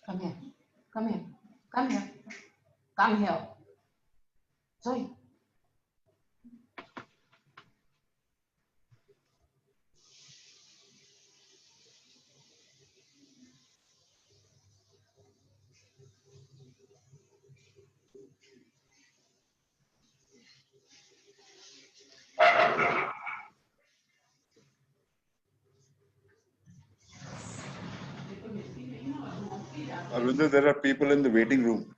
Come here. Come here. Come here. Come here. Sorry. Arvinder, there are people in the waiting room.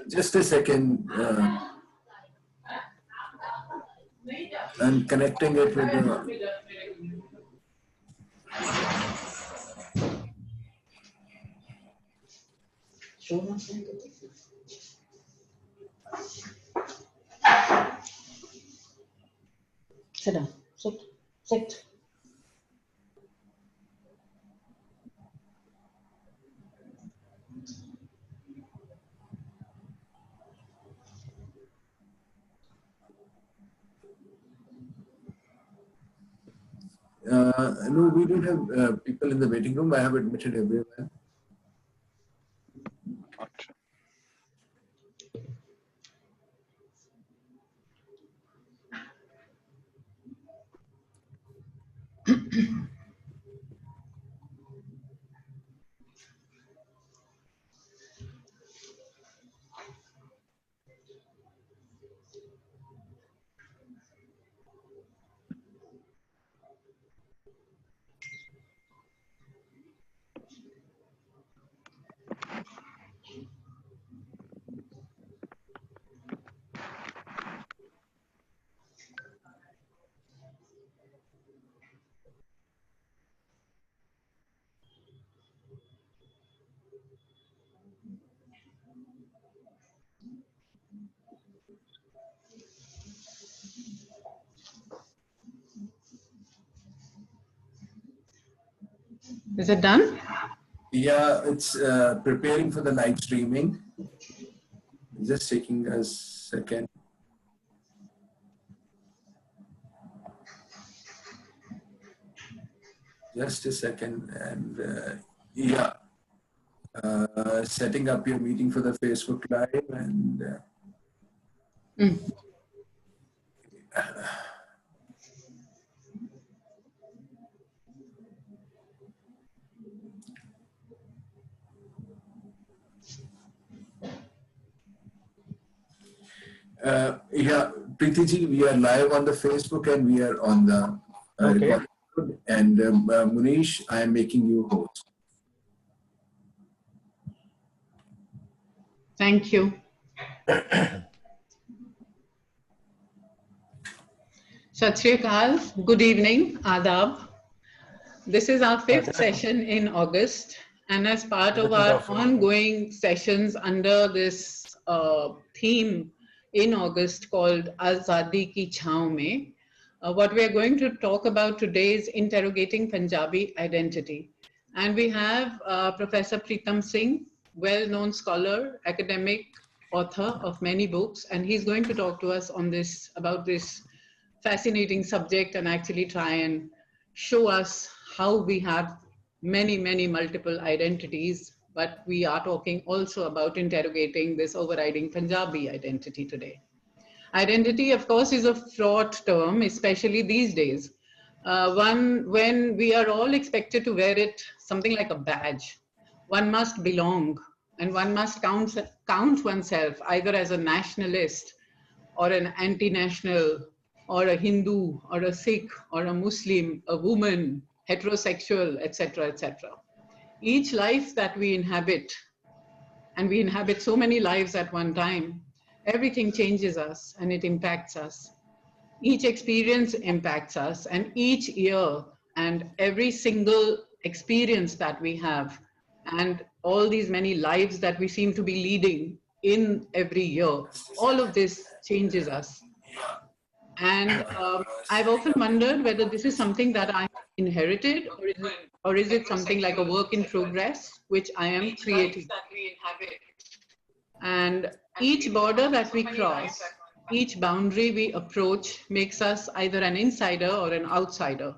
Just a second. I'm connecting it with the... Sit down. Sit. Sit. No, we don't have people in the waiting room. I have admitted everyone. Gotcha. Is it done? Yeah, it's preparing for the live streaming. Just taking a second. Just a second, and yeah, setting up your meeting for the Facebook Live, and yeah, Preeti ji, we are live on the Facebook and we are on the recording. And Munish, I am making you host. Thank you. Sat Shri Akal, good evening, Adab. This is our 5th session in August, and as part of our ongoing sessions under this theme in August called Azadi Ki Chhaon Mein, what we are going to talk about today is interrogating Punjabi identity. And we have Professor Pritam Singh, well-known scholar, academic, author of many books, and he's going to talk to us on this, about this fascinating subject and actually try and show us how we have many, many multiple identities, but we are talking also about interrogating this overriding Punjabi identity today. Identity, of course, is a fraught term, especially these days. When we are all expected to wear it, something like a badge. One must belong, and one must count oneself either as a nationalist or an anti-national, or a Hindu, or a Sikh, or a Muslim, a woman, heterosexual, etc., etc. Each life that we inhabit, and we inhabit so many lives at one time, everything changes us and it impacts us. Each experience impacts us, and each year and every single experience that we have, and all these many lives that we seem to be leading in every year, all of this changes us. And I've often wondered whether this is something that I inherited, or is it something like a work in progress, which I am creating. And each border that we cross, each boundary we approach makes us either an insider or an outsider.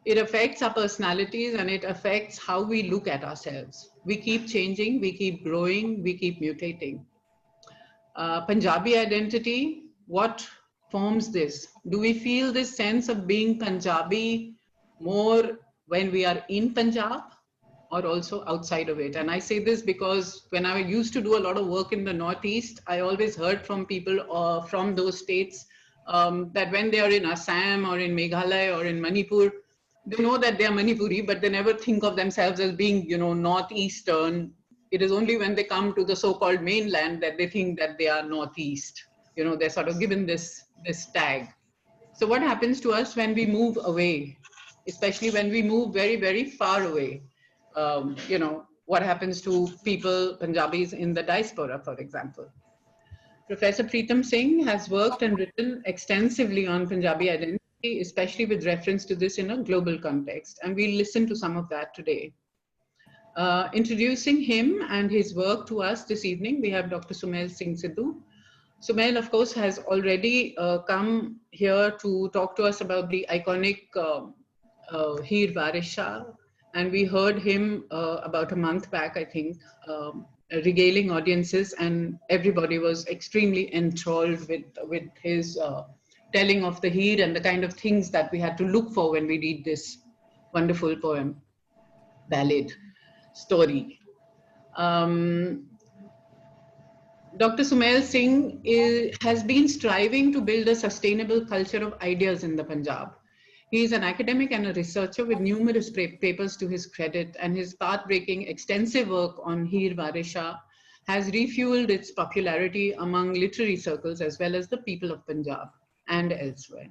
It affects our personalities and it affects how we look at ourselves. We keep changing, we keep growing, we keep mutating. Punjabi identity, what forms this? Do we feel this sense of being Punjabi more when we are in Punjab or also outside of it? And I say this because when I used to do a lot of work in the Northeast, I always heard from people from those states that when they are in Assam or in Meghalaya or in Manipur, they know that they are Manipuri, but they never think of themselves as being, Northeastern. It is only when they come to the so-called mainland that they think that they are Northeast. They're sort of given this tag. So what happens to us when we move away, especially when we move very, very far away? What happens to people, Punjabis in the diaspora, for example? Professor Pritam Singh has worked and written extensively on Punjabi identity, especially with reference to this in a global context. And we'll listen to some of that today. Introducing him and his work to us this evening, we have Dr. Sumal Singh Sidhu. Sumal, of course, has already come here to talk to us about the iconic Heer Waris Shah. And we heard him about a month back, I think, regaling audiences, and everybody was extremely enthralled with his telling of the Heer and the kind of things that we had to look for when we read this wonderful poem, ballad, story. Dr. Sumal Singh has been striving to build a sustainable culture of ideas in the Punjab. He is an academic and a researcher with numerous papers to his credit, and his path-breaking extensive work on Heer Waris Shah has refueled its popularity among literary circles as well as the people of Punjab and elsewhere.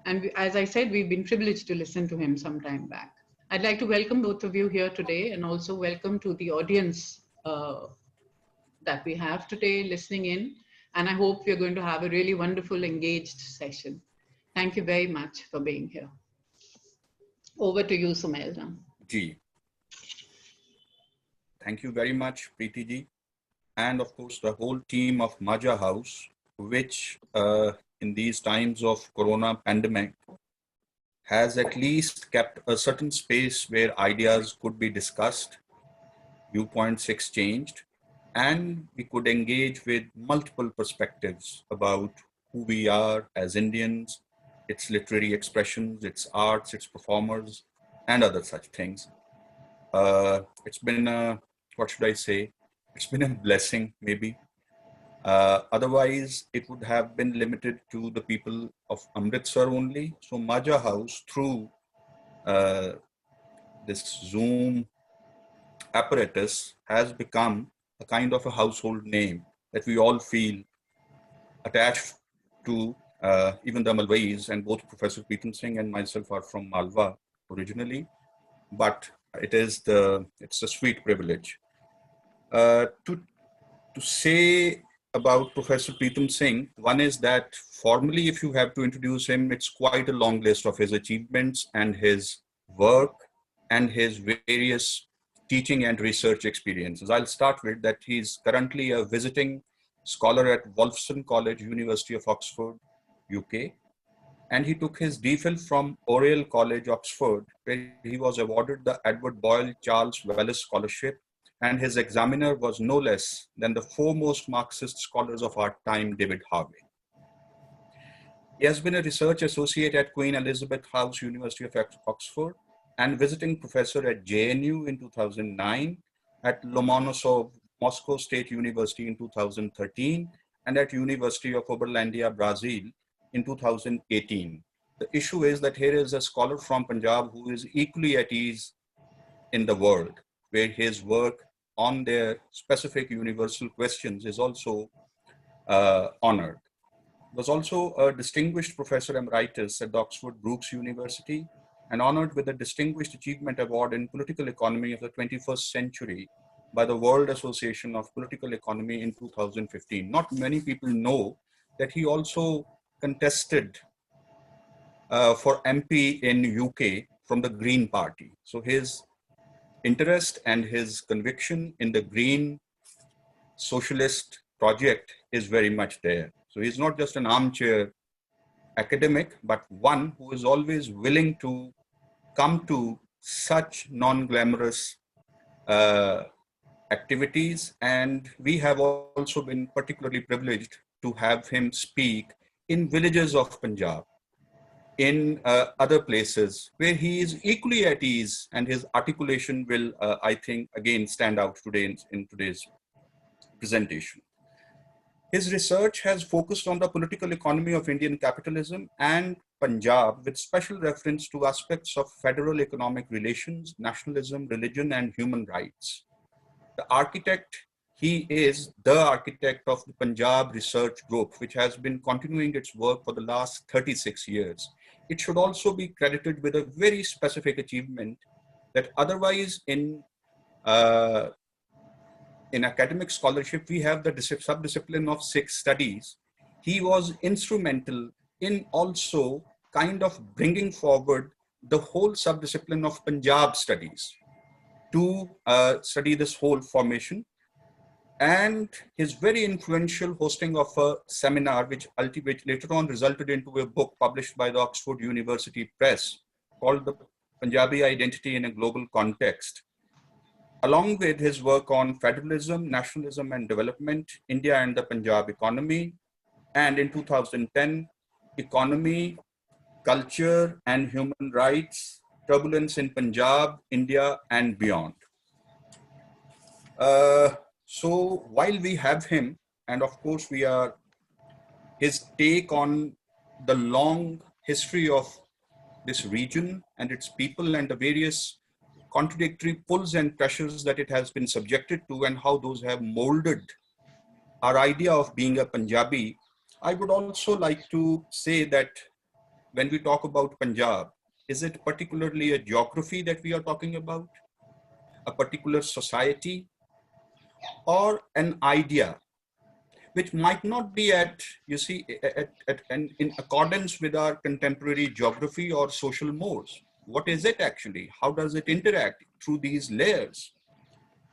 And as I said, we've been privileged to listen to him some time back. I'd like to welcome both of you here today, and also welcome to the audience that we have today listening in. And I hope we're going to have a really wonderful, engaged session. Thank you very much for being here. Over to you, Sumal. Ji. Thank you very much, Preeti ji. And of course, the whole team of Majha House, which in these times of Corona pandemic has at least kept a certain space where ideas could be discussed, viewpoints exchanged, and we could engage with multiple perspectives about who we are as Indians, its literary expressions, its arts, its performers, and other such things. It's been a, what should I say? It's been a blessing, maybe. Otherwise, it would have been limited to the people of Amritsar only. So Majha House, through this Zoom apparatus, has become a kind of a household name that we all feel attached to. Even the Malwais, and both Professor Pritam Singh and myself are from Malwa originally, but it's a sweet privilege. To say about Professor Pritam Singh, one is that formally, if you have to introduce him, it's quite a long list of his achievements and his work and his various teaching and research experiences. I'll start with that he's currently a visiting scholar at Wolfson College, University of Oxford, UK, and he took his DPhil from Oriel College, Oxford, where he was awarded the Edward Boyle Charles Wallace Scholarship, and his examiner was no less than the foremost Marxist scholars of our time, David Harvey. He has been a research associate at Queen Elizabeth House, University of Oxford, and visiting professor at JNU in 2009, at Lomonosov, Moscow State University in 2013, and at University of Uberlandia, Brazil in 2018. The issue is that here is a scholar from Punjab who is equally at ease in the world, where his work on their specific universal questions is also honored. He was also a distinguished professor emeritus at the Oxford Brookes University and honored with the Distinguished Achievement Award in Political Economy of the 21st Century by the World Association of Political Economy in 2015. Not many people know that he also contested for MP in UK from the Green Party. So his interest and his conviction in the Green socialist project is very much there. So he's not just an armchair academic, but one who is always willing to come to such non-glamorous activities. And we have also been particularly privileged to have him speak in villages of Punjab, in other places where he is equally at ease, and his articulation will, I think, again stand out today in today's presentation. His research has focused on the political economy of Indian capitalism and Punjab, with special reference to aspects of federal economic relations, nationalism, religion, and human rights. He is the architect of the Punjab Research Group, which has been continuing its work for the last 36 years. It should also be credited with a very specific achievement that otherwise in academic scholarship, we have the subdiscipline of Sikh studies. He was instrumental in also kind of bringing forward the whole subdiscipline of Punjab studies to study this whole formation. And his very influential hosting of a seminar, which later on resulted into a book published by the Oxford University Press called The Punjabi Identity in a Global Context, along with his work on federalism, nationalism and development, India and the Punjab economy, and in 2010, economy, culture and human rights, turbulence in Punjab, India and beyond. So while we have him, and of course his take on the long history of this region and its people and the various contradictory pulls and pressures that it has been subjected to, and how those have molded our idea of being a Punjabi, I would also like to say that when we talk about Punjab, is it particularly a geography that we are talking about, a particular society, or an idea which might not be in accordance with our contemporary geography or social mores? What is it actually? How does it interact through these layers?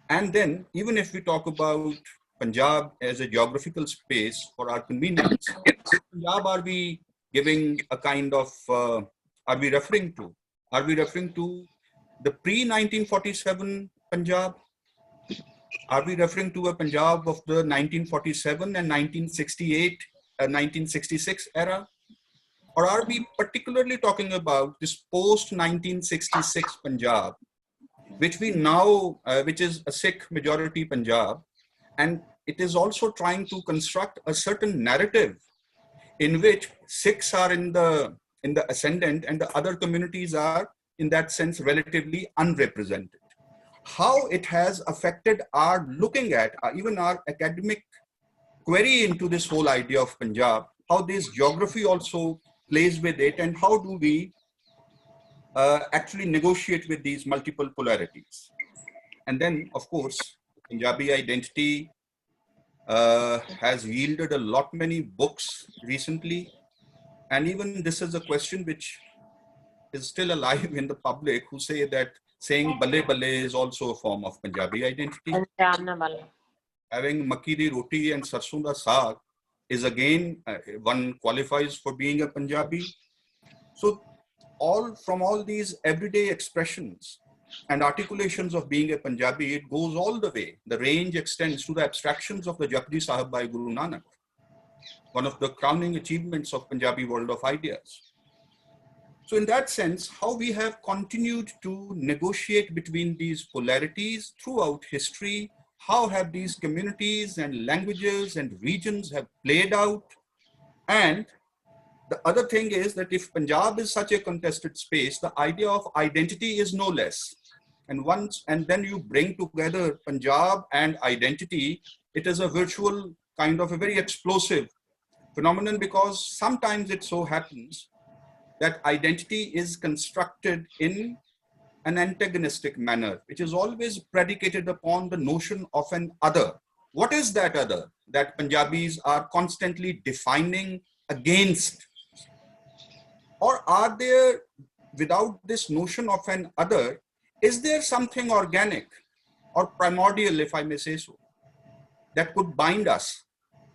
And then, even if we talk about Punjab as a geographical space for our convenience, Punjab are we giving a kind of, are we referring to the pre-1947 Punjab? Are we referring to a Punjab of the 1947 and 1968, 1966 era? Or are we particularly talking about this post-1966 Punjab, which we now, which is a Sikh majority Punjab, and it is also trying to construct a certain narrative in which Sikhs are in the ascendant and the other communities are, in that sense, relatively unrepresented. How it has affected our looking at even our academic query into this whole idea of Punjab, how this geography also plays with it, and how do we actually negotiate with these multiple polarities. And then, of course, Punjabi identity has yielded a lot many books recently. And even this is a question which is still alive in the public, who say that saying Balle Balle is also a form of Punjabi identity. Having Makki di roti and sarson da saag is again, one qualifies for being a Punjabi. So from all these everyday expressions and articulations of being a Punjabi, it goes all the way. The range extends to the abstractions of the Japji Sahib by Guru Nanak, one of the crowning achievements of Punjabi world of ideas. So in that sense, how we have continued to negotiate between these polarities throughout history, how have these communities and languages and regions have played out. And the other thing is that if Punjab is such a contested space, the idea of identity is no less. And then you bring together Punjab and identity, it is a virtual kind of a very explosive phenomenon, because sometimes it so happens that identity is constructed in an antagonistic manner, which is always predicated upon the notion of an other. What is that other that Punjabis are constantly defining against? Or are there, without this notion of an other, is there something organic or primordial, if I may say so, that could bind us?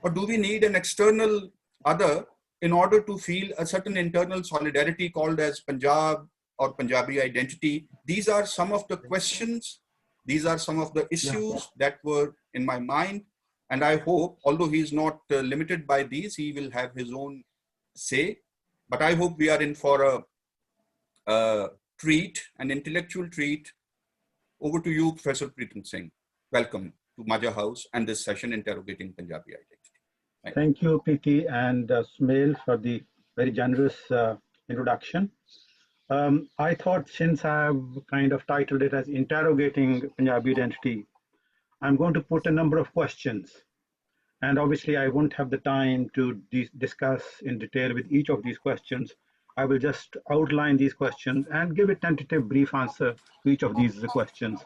Or do we need an external other in order to feel a certain internal solidarity called as Punjab or Punjabi identity? These are some of the questions. These are some of the issues that were in my mind. And I hope, although he is not limited by these, he will have his own say. But I hope we are in for a treat, an intellectual treat. Over to you, Professor Pritam Singh. Welcome to Majha House and this session, Interrogating Punjabi Identity. Thank you, Preeti and Sumal, for the very generous introduction. I thought, since I've kind of titled it as Interrogating Punjabi Identity, I'm going to put a number of questions. And obviously, I won't have the time to discuss in detail with each of these questions. I will just outline these questions and give a tentative brief answer to each of these questions.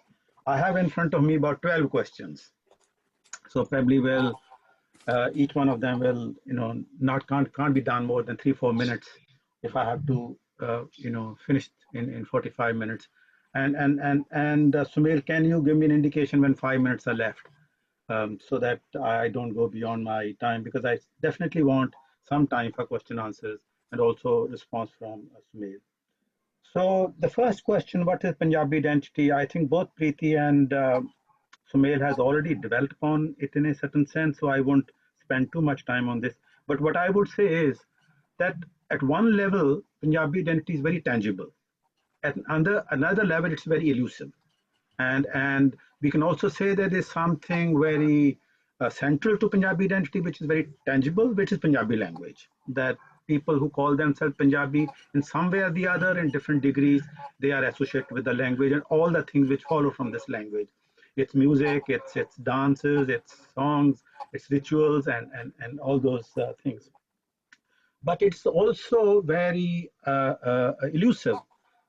I have in front of me about 12 questions. So probably each one of them will, can't be done more than 3-4 minutes if I have to, finish in 45 minutes. And Sumal, can you give me an indication when 5 minutes are left, so that I don't go beyond my time, because I definitely want some time for question answers and also response from Sumal. So the first question, what is Punjabi identity? I think both Preeti and Sumal has already developed upon it in a certain sense, so I won't spend too much time on this. But what I would say is that at one level, Punjabi identity is very tangible. At another level, it's very elusive. And we can also say that there's something very central to Punjabi identity, which is very tangible, which is Punjabi language. That people who call themselves Punjabi, in some way or the other, in different degrees, they are associated with the language and all the things which follow from this language. It's music, it's dances, it's songs, it's rituals, and all those things. But it's also very elusive.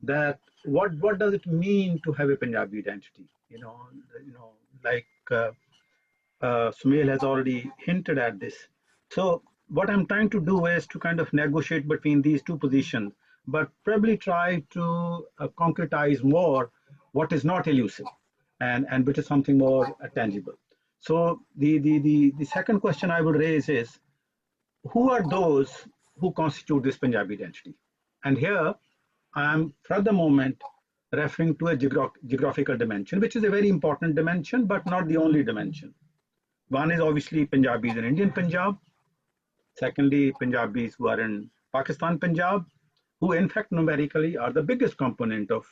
That what does it mean to have a Punjabi identity? Like Sumal has already hinted at this. So what I'm trying to do is to kind of negotiate between these two positions, but probably try to concretize more what is not elusive and which is something more tangible. So the second question I would raise is, who are those who constitute this Punjabi identity? And here I am, for the moment, referring to a geographical dimension, which is a very important dimension, but not the only dimension. One is obviously Punjabis in Indian Punjab. Secondly, Punjabis who are in Pakistan Punjab, who in fact numerically are the biggest component of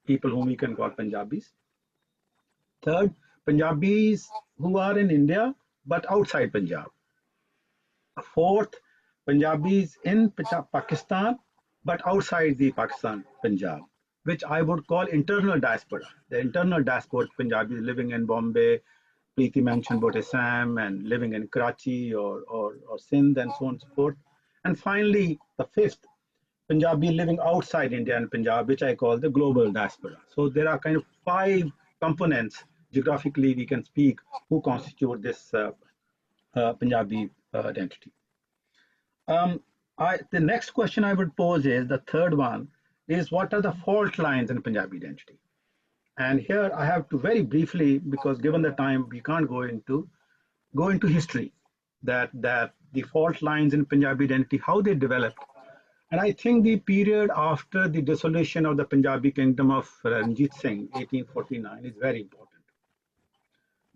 people whom we can call Punjabis. Third, Punjabis who are in India, but outside Punjab. Fourth, Punjabis in Pakistan, but outside the Pakistan Punjab, which I would call internal diaspora. The internal diaspora Punjabis living in Bombay, Preeti mentioned about Assam, and living in Karachi or Sindh, and so on and so forth. And finally, the fifth, Punjabi living outside India and Punjab, which I call the global diaspora. So there are kind of 5 components, geographically we can speak, who constitute this Punjabi identity. The next question I would pose is, the third one, is what are the fault lines in Punjabi identity? And here I have to very briefly, because given the time, we can't go into history, that the fault lines in Punjabi identity, how they developed. And I think the period after the dissolution of the Punjabi kingdom of Ranjit Singh, 1849, is very important.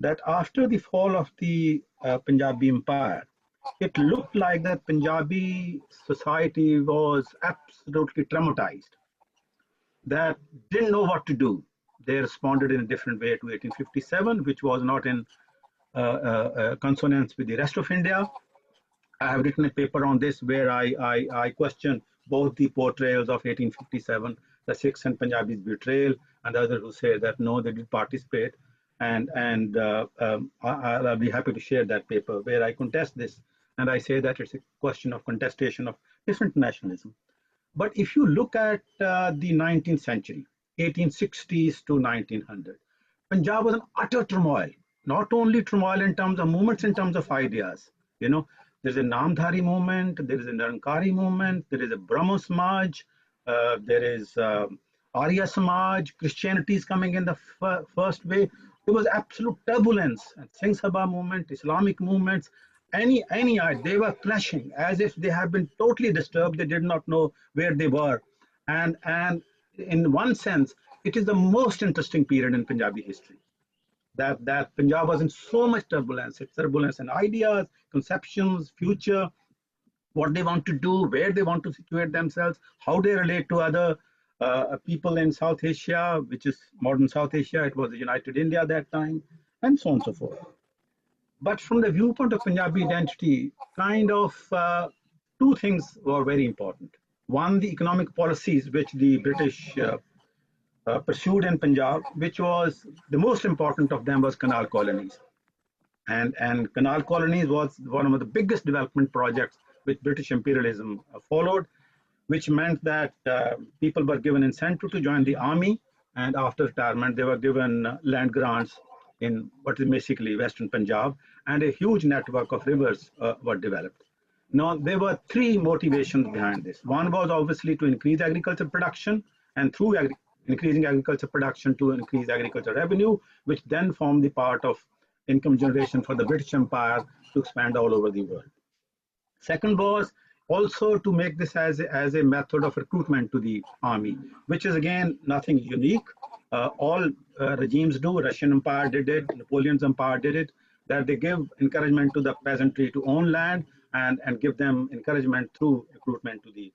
That after the fall of the Punjabi Empire, it looked like that Punjabi society was absolutely traumatized, that didn't know what to do. They responded in a different way to 1857, which was not in consonance with the rest of India. I have written a paper on this where I question both the portrayals of 1857, the Sikhs and Punjabis betrayal, and the others who say that no, they did participate. And I'll be happy to share that paper where I contest this. And I say that it's a question of contestation of different nationalism. But if you look at the 19th century, 1860s to 1900. Punjab was an utter turmoil, not only turmoil in terms of movements, in terms of ideas. You know, there's a Namdhari movement, there is a Nirankari movement, there is a Brahmo Samaj, there is Arya Samaj, Christianity is coming in the first way. There was absolute turbulence. And Singh Sabha movement, Islamic movements, they were clashing as if they have been totally disturbed. They did not know where they were. And in one sense, it is the most interesting period in Punjabi history. That Punjab was in so much turbulence. It's turbulence in ideas, conceptions, future, what they want to do, where they want to situate themselves, how they relate to other people in South Asia, which is modern South Asia. It was the United India at that time, and so on and so forth. But from the viewpoint of Punjabi identity, kind of two things were very important. One, the economic policies which the British pursued in Punjab, which was the most important of them was canal colonies. And canal colonies was one of the biggest development projects which British imperialism followed, which meant that people were given incentive to join the army, and after retirement they were given land grants in what is basically Western Punjab, and a huge network of rivers were developed. Now, there were three motivations behind this. One was obviously to increase agriculture production, and through increasing agriculture production to increase agriculture revenue, which then formed the part of income generation for the British Empire to expand all over the world. Second was also to make this as a method of recruitment to the army, which is again nothing unique. All regimes do. Russian Empire did it, Napoleon's empire did it, that they give encouragement to the peasantry to own land and give them encouragement through recruitment to the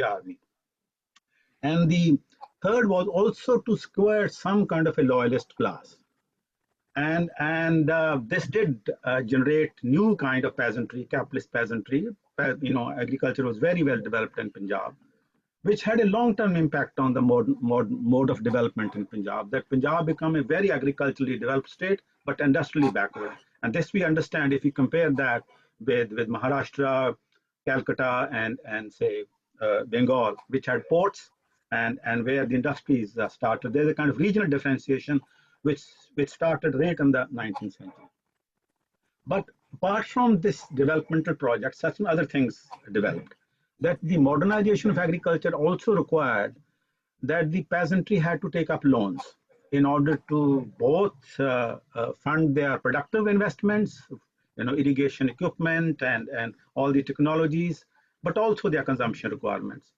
army. And the third was also to square some kind of a loyalist class. And this did generate new kind of peasantry, capitalist peasantry. You know, agriculture was very well developed in Punjab, which had a long-term impact on the mode of development in Punjab. That Punjab became a very agriculturally developed state, but industrially backward. And this we understand if you compare that with Maharashtra, Calcutta, and say Bengal, which had ports and where the industries started. There's a kind of regional differentiation which started right in the 19th century. But apart from this developmental project, certain other things developed. That the modernization of agriculture also required that the peasantry had to take up loans in order to both fund their productive investments, you know, irrigation equipment and all the technologies, but also their consumption requirements.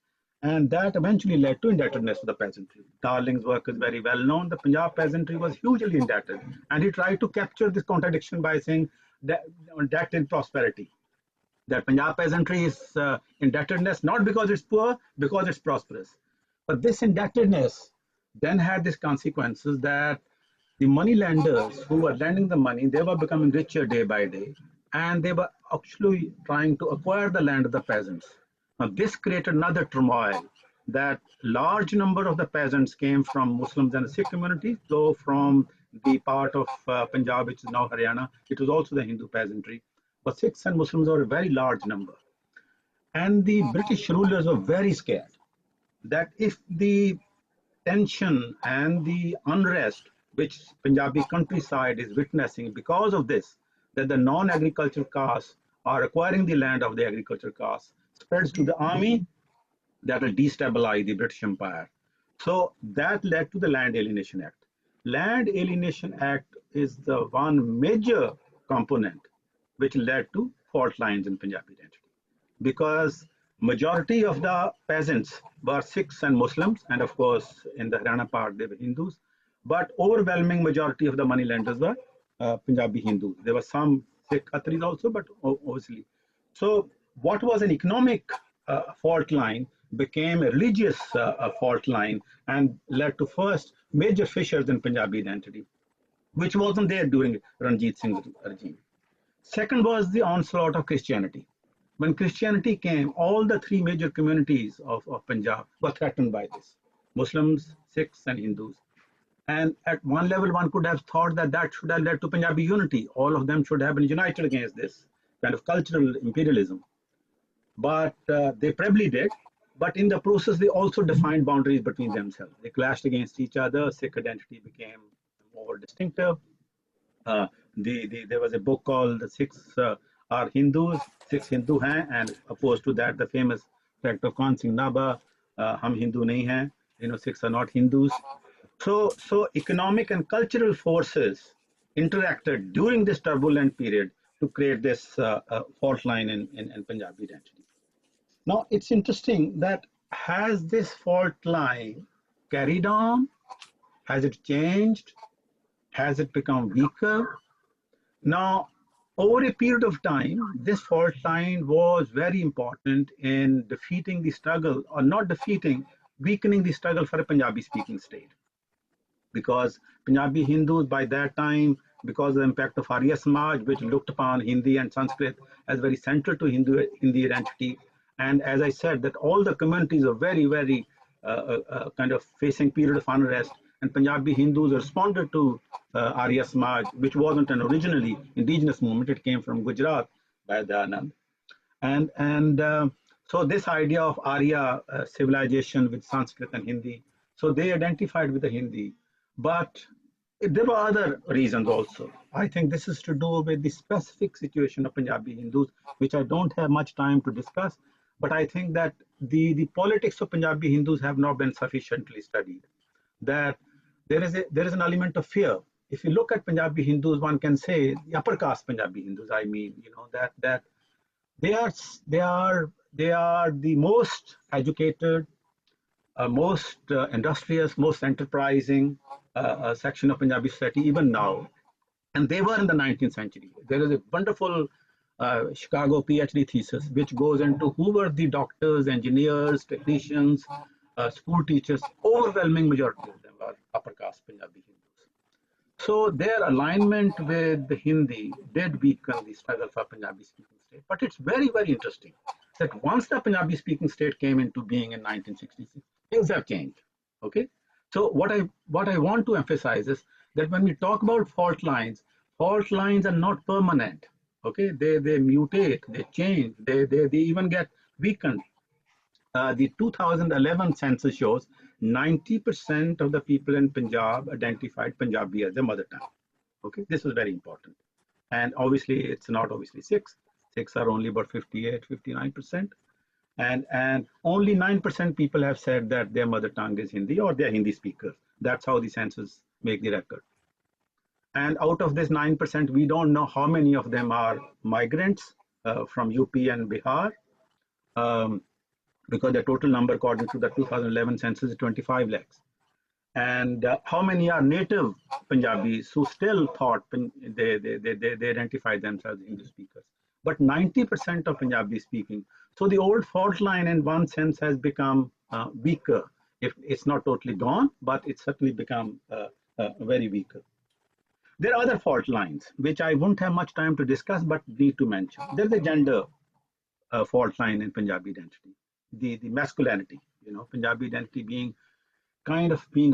And that eventually led to indebtedness to the peasantry. Darling's work is very well known. The Punjab peasantry was hugely indebted. And he tried to capture this contradiction by saying that debt in prosperity. That Punjab peasantry is indebtedness, not because it's poor, because it's prosperous. But this indebtedness then had these consequences that the money lenders who were lending the money, they were becoming richer day by day. And they were actually trying to acquire the land of the peasants. Now, this created another turmoil that large number of the peasants came from Muslims and the Sikh community, though from the part of Punjab, which is now Haryana, it was also the Hindu peasantry. But Sikhs and Muslims were a very large number. And the British rulers were very scared that if the tension and the unrest which Punjabi countryside is witnessing because of this, that the non-agricultural castes are acquiring the land of the agricultural castes, spreads to the army, that will destabilize the British Empire. So that led to the Land Alienation Act. Land Alienation Act is the one major component which led to fault lines in Punjabi identity. Because majority of the peasants were Sikhs and Muslims, and of course in the Haryana part they were Hindus, but overwhelming majority of the money lenders were Punjabi Hindus. There were some Sikh Khatris also, but obviously. So what was an economic fault line became a religious fault line and led to first major fissures in Punjabi identity, which wasn't there during Ranjit Singh's regime. Second was the onslaught of Christianity. When Christianity came, all the three major communities of Punjab were threatened by this: Muslims, Sikhs, and Hindus. And at one level, one could have thought that that should have led to Punjabi unity. All of them should have been united against this kind of cultural imperialism. But they probably did. But in the process, they also defined boundaries between themselves. They clashed against each other. Sikh identity became more distinctive. There was a book called The Sikhs Are Hindus, Sikhs Hindu Hain, and opposed to that, the famous tract of Khan Singh Nabha, Hum Hindu Nahi Hain, Sikhs are not Hindus. So economic and cultural forces interacted during this turbulent period to create this fault line in Punjabi identity. Now, it's interesting that has this fault line carried on? Has it changed? Has it become weaker? Now, over a period of time, this fault line was very important in defeating the struggle, or not defeating, weakening the struggle for a Punjabi-speaking state. Because Punjabi Hindus by that time, because of the impact of Arya Samaj, which looked upon Hindi and Sanskrit as very central to Hindi identity, and as I said, that all the communities are very kind of facing period of unrest, and Punjabi Hindus responded to Arya Samaj, which wasn't an originally indigenous movement. It came from Gujarat by Dayanand. So this idea of Arya civilization with Sanskrit and Hindi, so they identified with the Hindi. But there were other reasons also. I think this is to do with the specific situation of Punjabi Hindus, which I don't have much time to discuss. But I think that the politics of Punjabi Hindus have not been sufficiently studied. That there is an element of fear. If you look at Punjabi Hindus, one can say the upper caste Punjabi Hindus. I mean, that they are the most educated, most industrious, most enterprising section of Punjabi society even now, and they were in the 19th century. There is a wonderful Chicago PhD thesis which goes into who were the doctors, engineers, technicians, school teachers. Overwhelming majority of them are upper caste Punjabi Hindus. So their alignment with the Hindi did weaken the struggle for Punjabi speaking state. But it's very interesting that once the Punjabi speaking state came into being in 1966, things have changed. Okay. So what I want to emphasize is that when we talk about fault lines are not permanent. Okay, they mutate, they change, they even get weakened. The 2011 census shows 90% of the people in Punjab identified Punjabi as their mother tongue. Okay, this is very important. And obviously, it's not obviously Sikhs. Sikhs are only about 58, 59%. And only 9% people have said that their mother tongue is Hindi or they're Hindi speakers. That's how the census make the record. And out of this 9%, we don't know how many of them are migrants from UP and Bihar, because the total number according to the 2011 census is 25 lakhs. And how many are native Punjabis who still thought they identify themselves as Hindi speakers. But 90% of Punjabi speaking. So the old fault line in one sense has become weaker. If it's not totally gone, but it's certainly become very weaker. There are other fault lines, which I won't have much time to discuss, but need to mention. There's a gender fault line in Punjabi identity, the masculinity, Punjabi identity being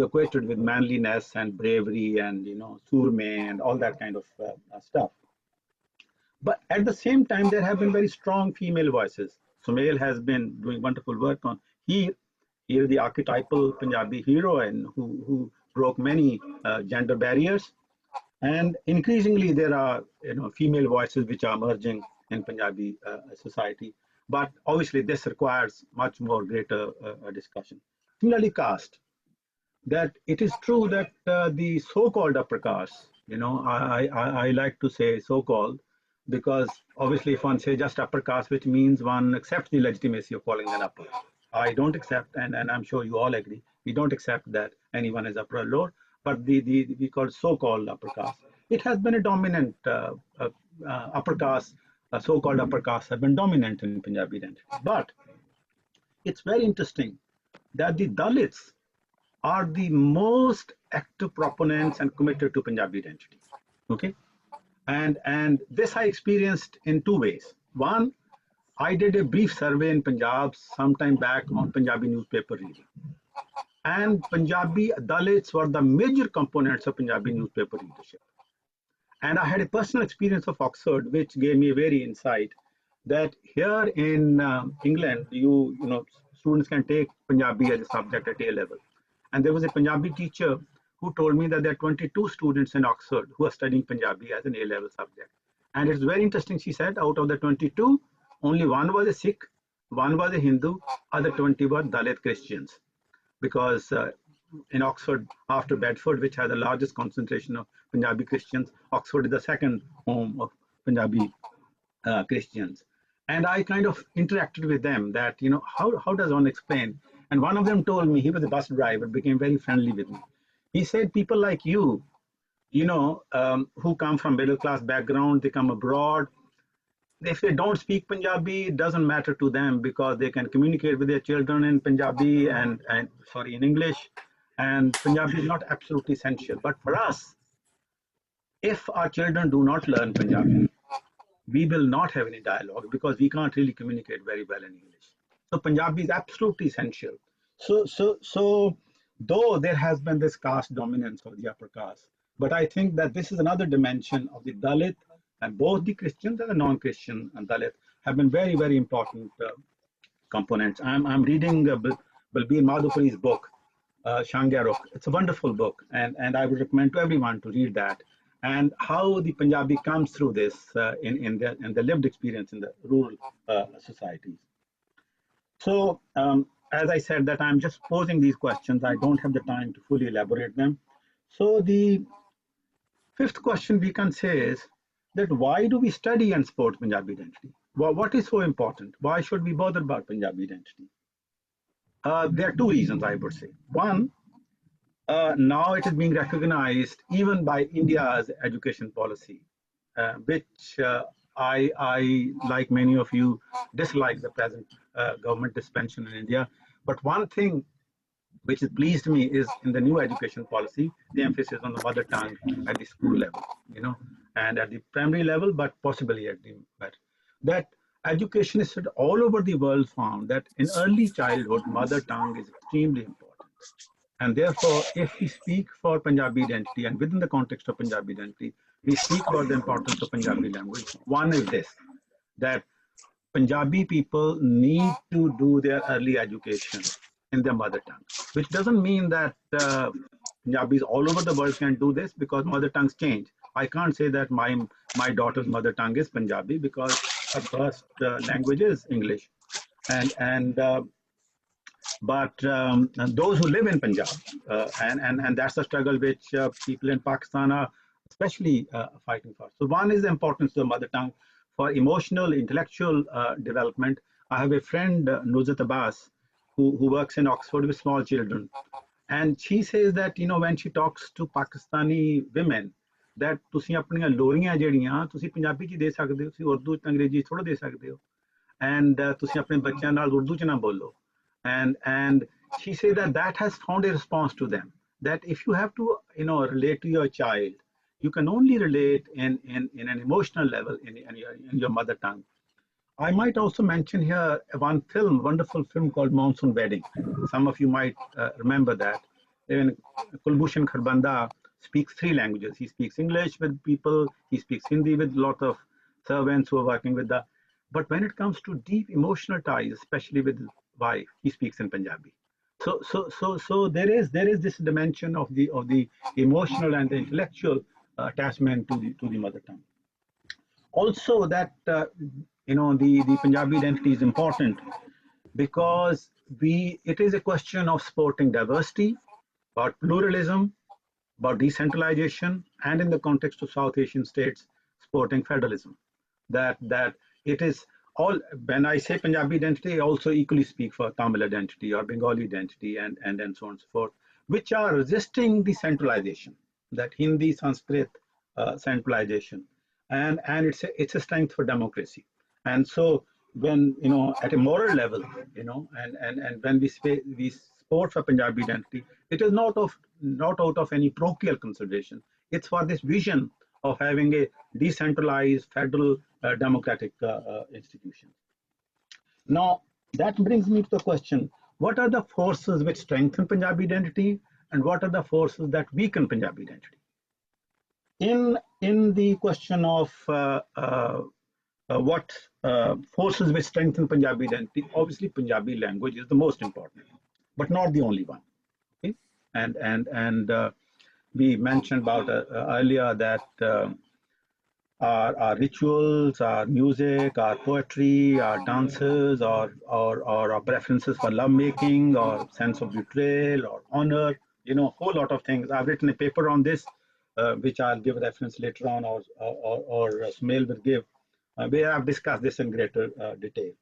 equated with manliness and bravery and, surme and all that kind of stuff. But at the same time, there have been very strong female voices. Sumal has been doing wonderful work on Here, the archetypal Punjabi heroine who broke many gender barriers. And increasingly, there are female voices which are emerging in Punjabi society. But obviously, this requires much more greater discussion. Similarly, caste. That it is true that the so-called upper caste, I like to say so-called, because obviously if one says just upper caste, which means one accepts the legitimacy of calling them upper. I don't accept, and I'm sure you all agree, we don't accept that anyone is upper or lower, but we call so-called upper caste. It has been a dominant upper caste, so-called upper caste have been dominant in Punjabi identity. But it's very interesting that the Dalits are the most active proponents and committed to Punjabi identity. Okay, and this I experienced in two ways. One, I did a brief survey in Punjab sometime back on Punjabi newspaper reading, and Punjabi Dalits were the major components of Punjabi newspaper readership. And I had a personal experience of Oxford, which gave me a very insight that here in England, students can take Punjabi as a subject at A level. And there was a Punjabi teacher who told me that there are 22 students in Oxford who are studying Punjabi as an A level subject. And it's very interesting, she said, out of the 22, only one was a Sikh, one was a Hindu, other 20 were Dalit Christians. Because in Oxford, after Bedford, which has the largest concentration of Punjabi Christians, Oxford is the second home of Punjabi Christians. And I kind of interacted with them that, you know, how does one explain? And one of them told me, he was a bus driver, became very friendly with me. He said, people like you know, who come from middle class background, they come abroad. If they don't speak Punjabi, it doesn't matter to them because they can communicate with their children in Punjabi and in English. And Punjabi is not absolutely essential. But for us, if our children do not learn Punjabi, we will not have any dialogue because we can't really communicate very well in English. So Punjabi is absolutely essential. So though there has been this caste dominance of the upper caste, but I think that this is another dimension of the Dalit, and both the Christians and the non-Christian and Dalit have been very, very important components. I'm reading Balbir Madhupuri's book, Shangaruk. It's a wonderful book, and I would recommend to everyone to read that, and how the Punjabi comes through this in the lived experience in the rural societies. So as I said, that I'm just posing these questions. I don't have the time to fully elaborate them. So the fifth question we can say is that why do we study and support Punjabi identity? Well, what is so important? Why should we bother about Punjabi identity? There are two reasons, I would say. One, now it is being recognized even by India's education policy, which I, like many of you, dislike the present government dispensation in India. But one thing which has pleased me is in the new education policy, the emphasis on the mother tongue at the school level, you know, and at the primary level, but possibly at the that educationists all over the world found that in early childhood, mother tongue is extremely important. And therefore, if we speak for Punjabi identity and within the context of Punjabi identity, we speak about the importance of Punjabi language. One is this, that Punjabi people need to do their early education in their mother tongue, which doesn't mean that Punjabis all over the world can do this because mother tongues change. I can't say that my daughter's mother tongue is Punjabi because her first language is English. But those who live in Punjab, and that's the struggle which people in Pakistan are especially fighting for. So one is the importance of the mother tongue for emotional, intellectual development. I have a friend, Nuzhat Abbas, who works in Oxford with small children. And she says that, you know, when she talks to Pakistani women, that ਤੁਸੀਂ ਆਪਣੀਆਂ ਲੋਰੀਆਂ ਜਿਹੜੀਆਂ ਤੁਸੀਂ ਪੰਜਾਬੀ ਚ ਦੇ ਸਕਦੇ ਹੋ, ਤੁਸੀਂ ਉਰਦੂ ਚ ਅੰਗਰੇਜ਼ੀ ਥੋੜਾ ਦੇ ਸਕਦੇ ਹੋ, and ਤੁਸੀਂ ਆਪਣੇ ਬੱਚਿਆਂ ਨਾਲ ਉਰਦੂ ਚ ਨਾ ਬੋਲੋ. And she said that has found a response to them, that if you have to, you know, relate to your child, you can only relate in an emotional level in your mother tongue. I might also mention here one film, wonderful film called Monsoon Wedding. Some of you might remember that. Even Kulbhushan Kharbanda speaks 3 languages. He speaks English with people, he speaks Hindi with a lot of servants who are working with the, but when it comes to deep emotional ties, especially with his wife, he speaks in Punjabi. So there is this dimension of the emotional and the intellectual attachment to the mother tongue. Also, that you know, the Punjabi identity is important because it is a question of supporting diversity, about pluralism, about decentralization, and in the context of South Asian states, supporting federalism. That it is all, when I say Punjabi identity, I also equally speak for Tamil identity or Bengali identity and so on and so forth, which are resisting the centralization, that Hindi, Sanskrit centralization. And it's a strength for democracy. And so when, you know, at a moral level, you know, and when we support for Punjabi identity, it is not out of any parochial consideration. It's for this vision of having a decentralized federal democratic institution. Now, that brings me to the question, what are the forces which strengthen Punjabi identity and what are the forces that weaken Punjabi identity? In the question of what forces which strengthen Punjabi identity. Obviously, Punjabi language is the most important, but not the only one. Okay? And we mentioned about earlier that our rituals, our music, our poetry, our dances, or our preferences for lovemaking, or sense of betrayal, or honor, you know, a whole lot of things. I've written a paper on this, which I'll give reference later on, or Sumal will give, where I've discussed this in greater detail.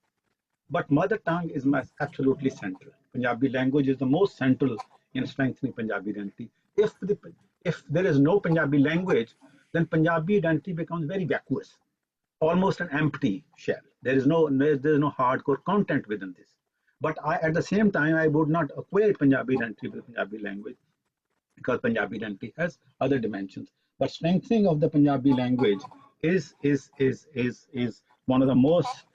But mother tongue is absolutely central. Punjabi language is the most central in strengthening Punjabi identity. If there is no Punjabi language, then Punjabi identity becomes very vacuous, almost an empty shell. There is no hardcore content within this. But at the same time, I would not equate Punjabi identity with Punjabi language, because Punjabi identity has other dimensions. But strengthening of the Punjabi language is one of the most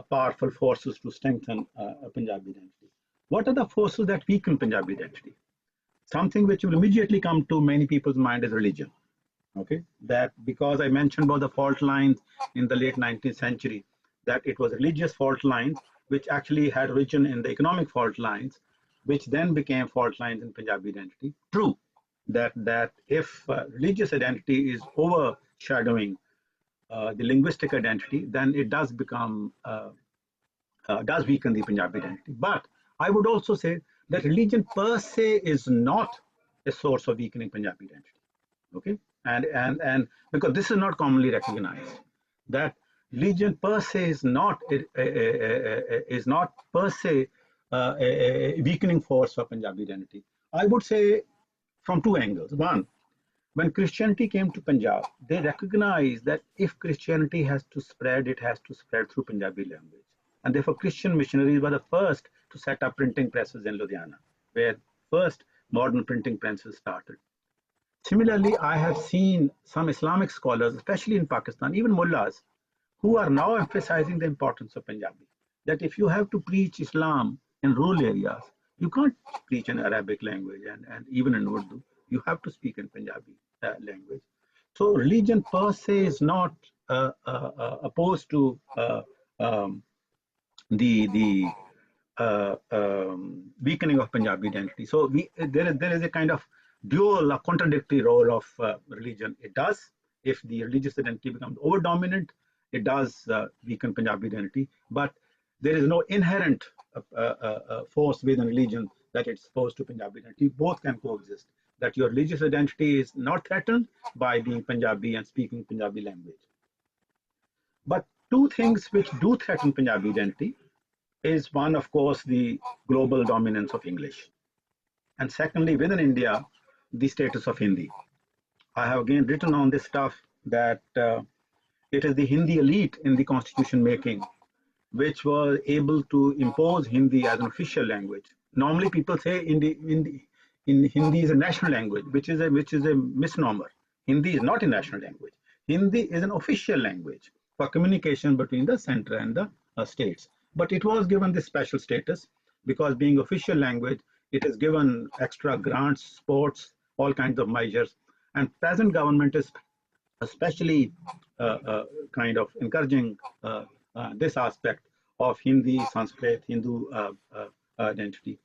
powerful forces to strengthen Punjabi identity. What are the forces that weaken Punjabi identity? Something which will immediately come to many people's mind is religion. Okay, that because I mentioned about the fault lines in the late 19th century, that it was religious fault lines which actually had origin in the economic fault lines, which then became fault lines in Punjabi identity. True that if religious identity is overshadowing the linguistic identity, then it does become does weaken the Punjabi identity. But I would also say that religion per se is not a source of weakening Punjabi identity. Okay, and because this is not commonly recognized, that religion per se is not per se a weakening force of Punjabi identity. I would say from two angles. One, when Christianity came to Punjab, they recognized that if Christianity has to spread, it has to spread through Punjabi language. And therefore, Christian missionaries were the first to set up printing presses in Ludhiana, where first modern printing presses started. Similarly, I have seen some Islamic scholars, especially in Pakistan, even mullahs, who are now emphasizing the importance of Punjabi. That if you have to preach Islam in rural areas, you can't preach in Arabic language and even in Urdu. You have to speak in Punjabi language. So religion per se is not opposed to the weakening of Punjabi identity. So there is a kind of dual, a contradictory role of religion. It does, if the religious identity becomes over dominant, it does weaken Punjabi identity. But there is no inherent force within religion that it's opposed to Punjabi identity. Both can coexist. That your religious identity is not threatened by being Punjabi and speaking Punjabi language. But two things which do threaten Punjabi identity is one, of course, the global dominance of English. And secondly, within India, the status of Hindi. I have again written on this stuff that it is the Hindi elite in the constitution making which was able to impose Hindi as an official language. Normally people say Hindi is a national language, which is a misnomer. Hindi is not a national language. Hindi is an official language for communication between the center and the states. But it was given this special status because being official language, it is given extra grants, sports, all kinds of measures. And present government is especially kind of encouraging this aspect of Hindi, Sanskrit, Hindu identity.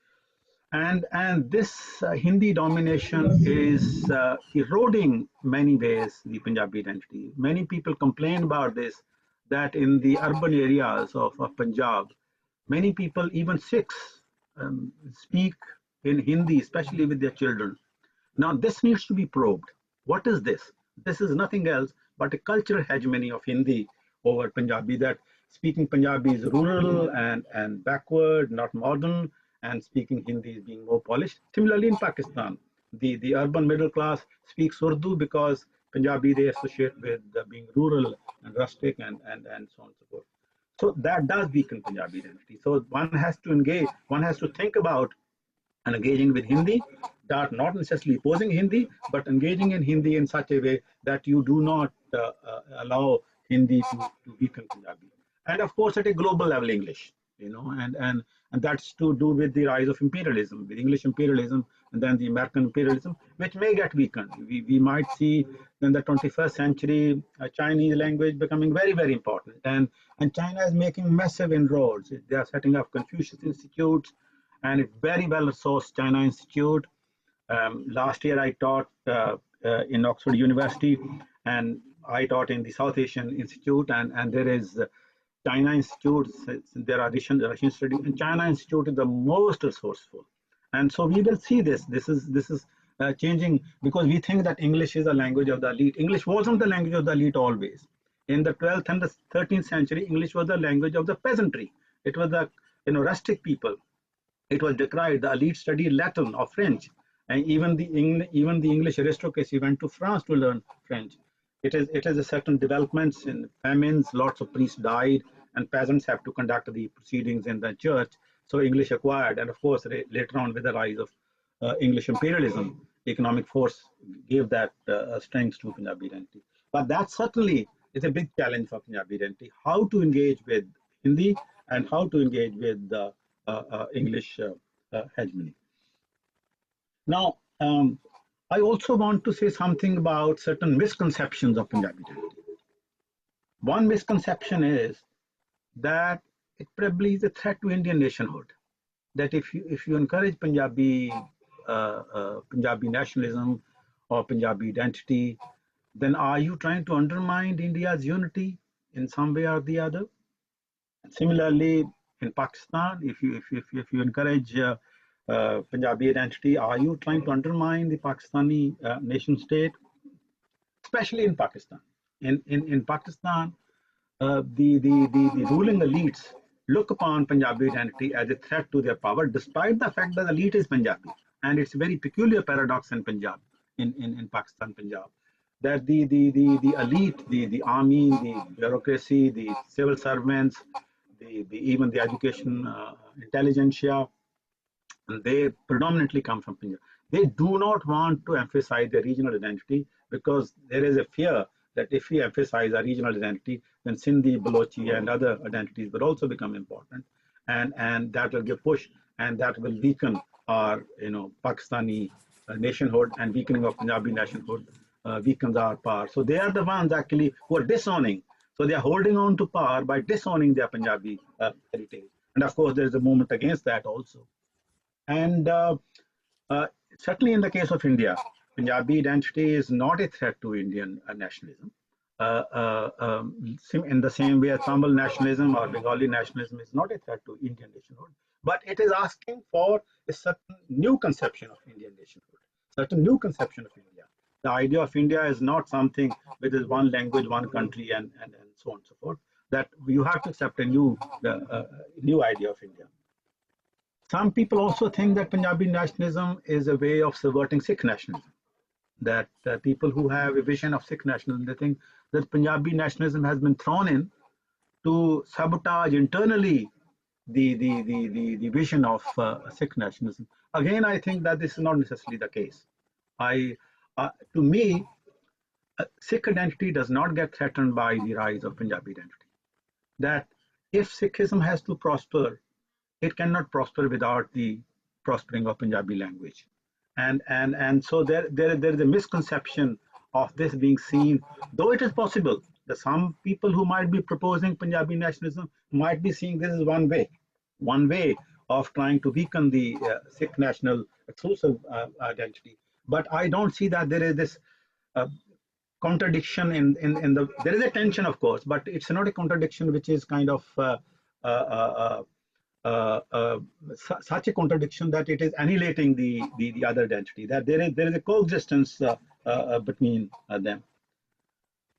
And this Hindi domination is eroding many ways the Punjabi identity. Many people complain about this, that in the urban areas of Punjab, many people, even Sikhs, speak in Hindi, especially with their children. Now, this needs to be probed. What is this? This is nothing else but a cultural hegemony of Hindi over Punjabi, that speaking Punjabi is rural and backward, not modern, and speaking Hindi is being more polished. Similarly, in Pakistan, the urban middle class speaks Urdu because Punjabi they associate with being rural and rustic and so on and so forth. So that does weaken Punjabi identity. So one has to engage, one has to think about and engaging with Hindi, that not necessarily opposing Hindi, but engaging in Hindi in such a way that you do not allow Hindi to weaken Punjabi. And of course, at a global level, English. and that's to do with the rise of imperialism, with English imperialism, and then the American imperialism, which may get weakened. We might see in the 21st century Chinese language becoming very, very important, and China is making massive inroads. They are setting up Confucius institutes, and it's very well resourced China Institute. Last year I taught in Oxford University, and I taught in the South Asian Institute, and there is China Institute, there are Russian studies, and China Institute is the most resourceful. And so we will see this. This is changing, because we think that English is a language of the elite. English wasn't the language of the elite always. In the 12th and the 13th century, English was the language of the peasantry. It was the rustic people. It was decried. The elite studied Latin or French, and even the English aristocracy went to France to learn French. It is a certain developments in famines. Lots of priests died, and peasants have to conduct the proceedings in the church. So English acquired, and of course later on with the rise of English imperialism, economic force gave that strength to Punjabi identity. But that certainly is a big challenge for Punjabi identity: how to engage with Hindi and how to engage with English hegemony. Now, I also want to say something about certain misconceptions of Punjabi identity. One misconception is that it probably is a threat to Indian nationhood. That if you encourage Punjabi nationalism or Punjabi identity, then are you trying to undermine India's unity in some way or the other? Similarly, in Pakistan, if you encourage Punjabi identity, are you trying to undermine the Pakistani nation state? Especially in Pakistan. In Pakistan, the ruling elites look upon Punjabi identity as a threat to their power, despite the fact that the elite is Punjabi. And it's a very peculiar paradox in Punjab, in Pakistan, Punjab, that the elite, the army, the bureaucracy, the civil servants, even the education intelligentsia, they predominantly come from Punjab. They do not want to emphasize their regional identity, because there is a fear that if we emphasize our regional identity, then Sindhi, Balochi, and other identities will also become important, and that will give push, and that will weaken our Pakistani nationhood, and weakening of Punjabi nationhood weakens our power. So they are the ones actually who are disowning. So they are holding on to power by disowning their Punjabi heritage. And of course, there is a movement against that also. And certainly in the case of India, Punjabi identity is not a threat to Indian nationalism. In the same way, Tamil nationalism or Bengali nationalism is not a threat to Indian nationhood, but it is asking for a certain new conception of Indian nationhood, certain new conception of India. The idea of India is not something which is one language, one country, and so on and so forth. That you have to accept a new idea of India. Some people also think that Punjabi nationalism is a way of subverting Sikh nationalism. That people who have a vision of Sikh nationalism, they think that Punjabi nationalism has been thrown in to sabotage internally the vision of Sikh nationalism. Again, I think that this is not necessarily the case. To me, Sikh identity does not get threatened by the rise of Punjabi identity. That if Sikhism has to prosper, it cannot prosper without the prospering of Punjabi language. And so there is a misconception of this being seen, though it is possible that some people who might be proposing Punjabi nationalism might be seeing this as one way of trying to weaken the Sikh national exclusive identity. But I don't see that there is this contradiction in the, there is a tension, of course, but it's not a contradiction which is kind of such a contradiction that it is annihilating the other identity, that there is a coexistence between them.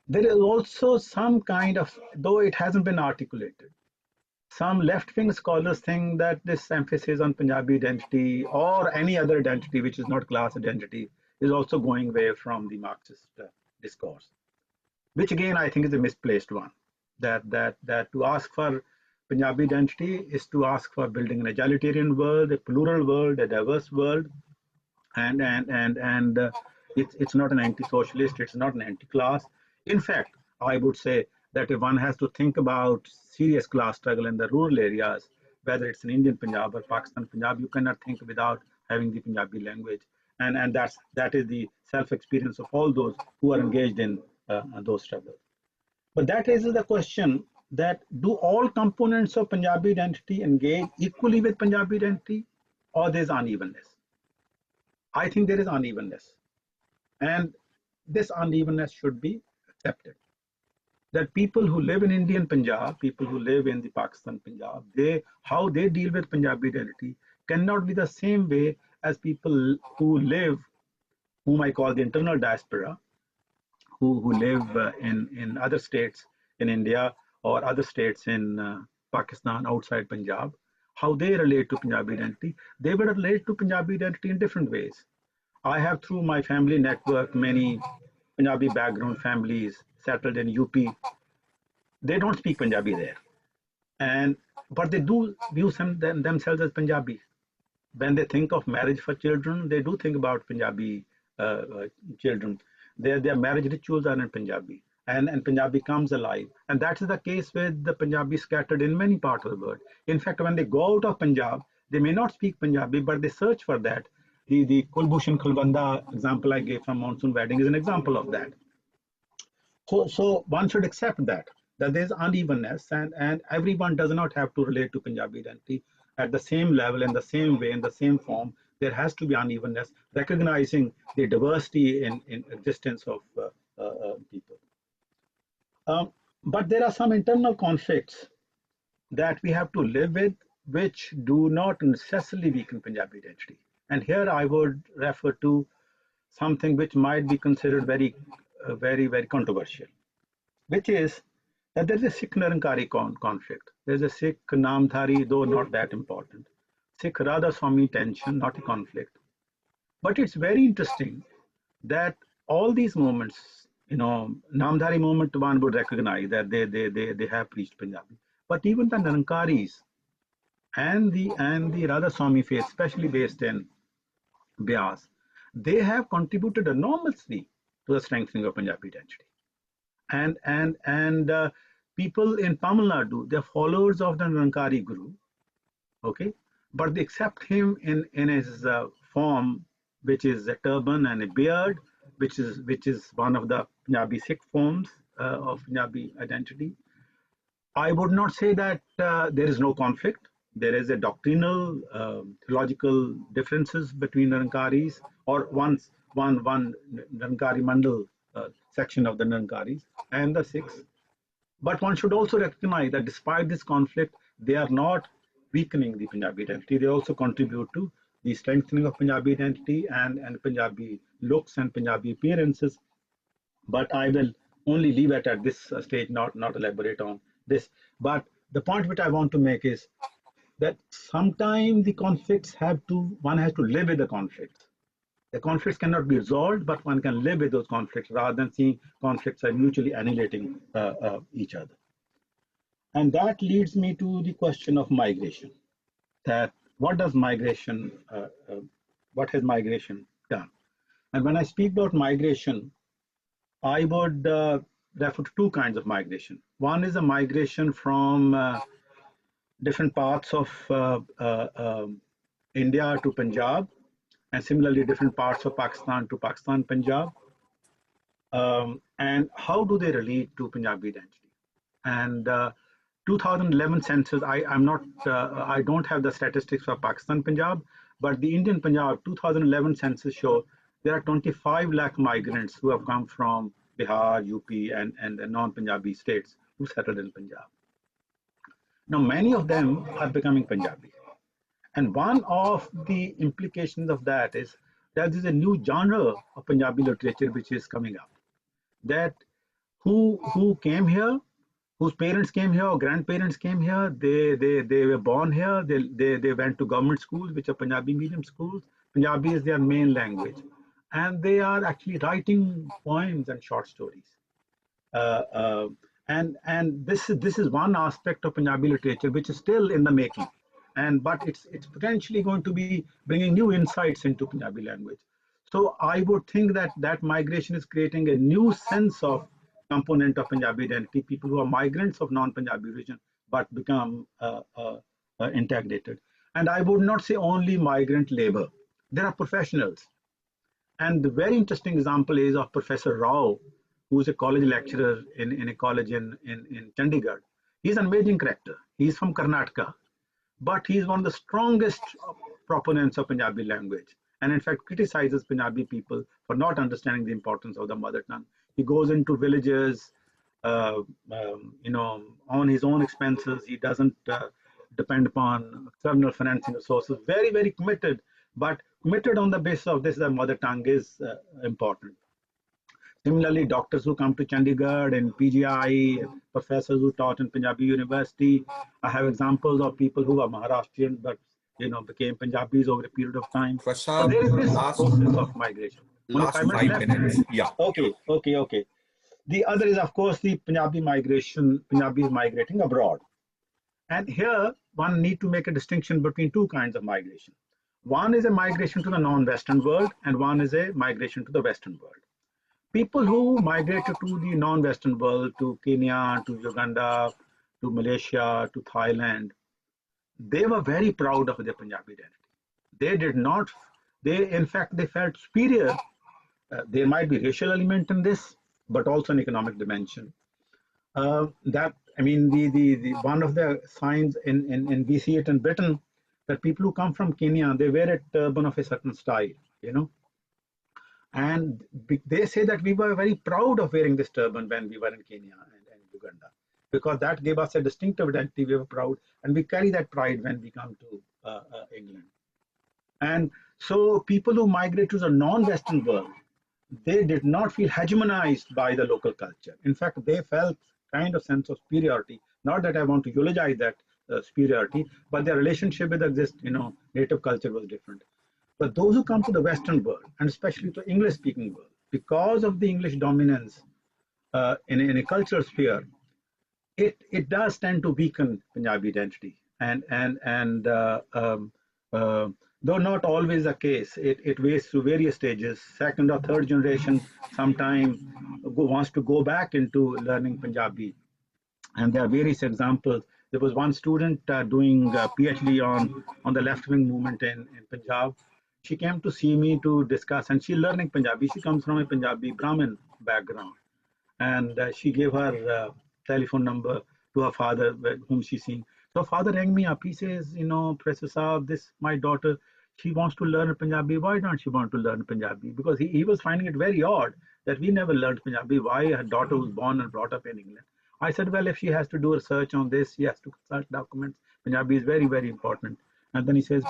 There is also some kind of, though it hasn't been articulated, some left-wing scholars think that this emphasis on Punjabi identity or any other identity which is not class identity is also going away from the Marxist discourse, which again I think is a misplaced one. That to ask for Punjabi identity is to ask for building an egalitarian world, a plural world, a diverse world, and it's not an anti-socialist, it's not an anti-class. In fact, I would say that if one has to think about serious class struggle in the rural areas, whether it's in Indian Punjab or Pakistan Punjab, you cannot think without having the Punjabi language. And that is the self-experience of all those who are engaged in those struggles. But that raises the question that do all components of Punjabi identity engage equally with Punjabi identity, or there's unevenness? I think there is unevenness. And this unevenness should be accepted. That people who live in Indian Punjab, people who live in the Pakistan Punjab, how they deal with Punjabi identity cannot be the same way as people who live, whom I call the internal diaspora, who live in other states in India or other states in Pakistan outside Punjab, how they relate to Punjabi identity. They would relate to Punjabi identity in different ways. I have, through my family network, many Punjabi background families settled in UP. They don't speak Punjabi there, but they do view themselves as Punjabi. When they think of marriage for children, they do think about Punjabi children. Their marriage rituals are in Punjabi, and Punjabi comes alive. And that is the case with the Punjabi scattered in many parts of the world. In fact, when they go out of Punjab, they may not speak Punjabi, but they search for that. The Kulbhushan Khulbanda example I gave from Monsoon Wedding is an example of that. So one should accept that there's unevenness, and everyone does not have to relate to Punjabi identity at the same level, in the same way, in the same form. There has to be unevenness, recognizing the diversity in existence of people. But there are some internal conflicts that we have to live with, which do not necessarily weaken Punjabi identity. And here I would refer to something which might be considered very controversial, which is that there's a Sikh Nirankari conflict. There's a Sikh Namdhari, though not that important. Sikh Radha Swami tension, not a conflict. But it's very interesting that all these moments, Namdhari movement, one would recognize that they have preached Punjabi. But even the Nirankaris and the Radha Swami faith, especially based in Bias, they have contributed enormously to the strengthening of Punjabi identity. And people in Tamil Nadu, they're followers of the Nirankari Guru, okay, but they accept him in his form, which is a turban and a beard, which is one of the Punjabi Sikh forms of Punjabi identity. I would not say that there is no conflict. There is a doctrinal, theological differences between Nirankaris, or one Nirankari Mandal section of the Nirankaris and the Sikhs. But one should also recognize that despite this conflict, they are not weakening the Punjabi identity. They also contribute to the strengthening of Punjabi identity and Punjabi looks and Punjabi appearances. But I will only leave it at this stage, not elaborate on this. But the point which I want to make is that sometimes the conflicts one has to live with the conflicts. The conflicts cannot be resolved, but one can live with those conflicts rather than seeing conflicts as mutually annihilating each other. And that leads me to the question of migration. That what has migration done? And when I speak about migration, I would refer to two kinds of migration. One is a migration from different parts of India to Punjab, and similarly different parts of Pakistan to Pakistan Punjab. And how do they relate to Punjabi identity? And 2011 census, I don't have the statistics for Pakistan Punjab, but the Indian Punjab 2011 census show there are 25 lakh migrants who have come from Bihar, UP, and the non-Punjabi states who settled in Punjab. Now, many of them are becoming Punjabi. And one of the implications of that is that there's a new genre of Punjabi literature which is coming up. That who came here, whose parents came here or grandparents came here, they were born here, they went to government schools, which are Punjabi medium schools. Punjabi is their main language. And they are actually writing poems and short stories. And this is one aspect of Punjabi literature which is still in the making. But it's potentially going to be bringing new insights into Punjabi language. So I would think that migration is creating a new sense of component of Punjabi identity, people who are migrants of non-Punjabi origin, but become integrated. And I would not say only migrant labor. There are professionals. And the very interesting example is of Professor Rao, who is a college lecturer in a college in Chandigarh. He's an amazing character. He's from Karnataka, but he's one of the strongest proponents of Punjabi language, and in fact criticizes Punjabi people for not understanding the importance of the mother tongue. He goes into villages, on his own expenses. He doesn't depend upon external financing sources. Very, very committed, but committed on the basis of this, the mother tongue is important. Similarly, doctors who come to Chandigarh and PGI, professors who taught in Punjabi University. I have examples of people who are Maharashtrian but became Punjabis over a period of time. So there is this process of migration. Last 5 minutes. Yeah. Okay. The other is, of course, the Punjabi migration. Punjabis migrating abroad, and here one need to make a distinction between two kinds of migration. One is a migration to the non-Western world, and one is a migration to the Western world. People who migrated to the non-Western world, to Kenya, to Uganda, to Malaysia, to Thailand, they were very proud of their Punjabi identity. They did not, in fact, they felt superior. There might be racial element in this, but also an economic dimension. One of the signs we see it in Britain, that people who come from Kenya, they wear a turban of a certain style, And they say that we were very proud of wearing this turban when we were in Kenya and Uganda, because that gave us a distinctive identity. We were proud, and we carry that pride when we come to England. And so people who migrate to the non-Western world, they did not feel hegemonized by the local culture. In fact, they felt kind of sense of superiority. Not that I want to eulogize that superiority, but their relationship with native culture was different. But those who come to the Western world, and especially to English-speaking world, because of the English dominance in a cultural sphere, it does tend to weaken Punjabi identity. And though not always the case, it waits through various stages. Second or third generation sometimes wants to go back into learning Punjabi. And there are various examples. There was one student doing a PhD on the left-wing movement in Punjab. She came to see me to discuss, and she's learning Punjabi. She comes from a Punjabi Brahmin background. And she gave her telephone number to her father, whom she's seeing. So father rang me up. He says, Professor Saab, my daughter, she wants to learn Punjabi. Why don't she want to learn Punjabi? Because he was finding it very odd that we never learned Punjabi. Why her daughter was born and brought up in England? I said, well, if she has to do research on this, she has to consult documents. Punjabi is very, very important. And then he says,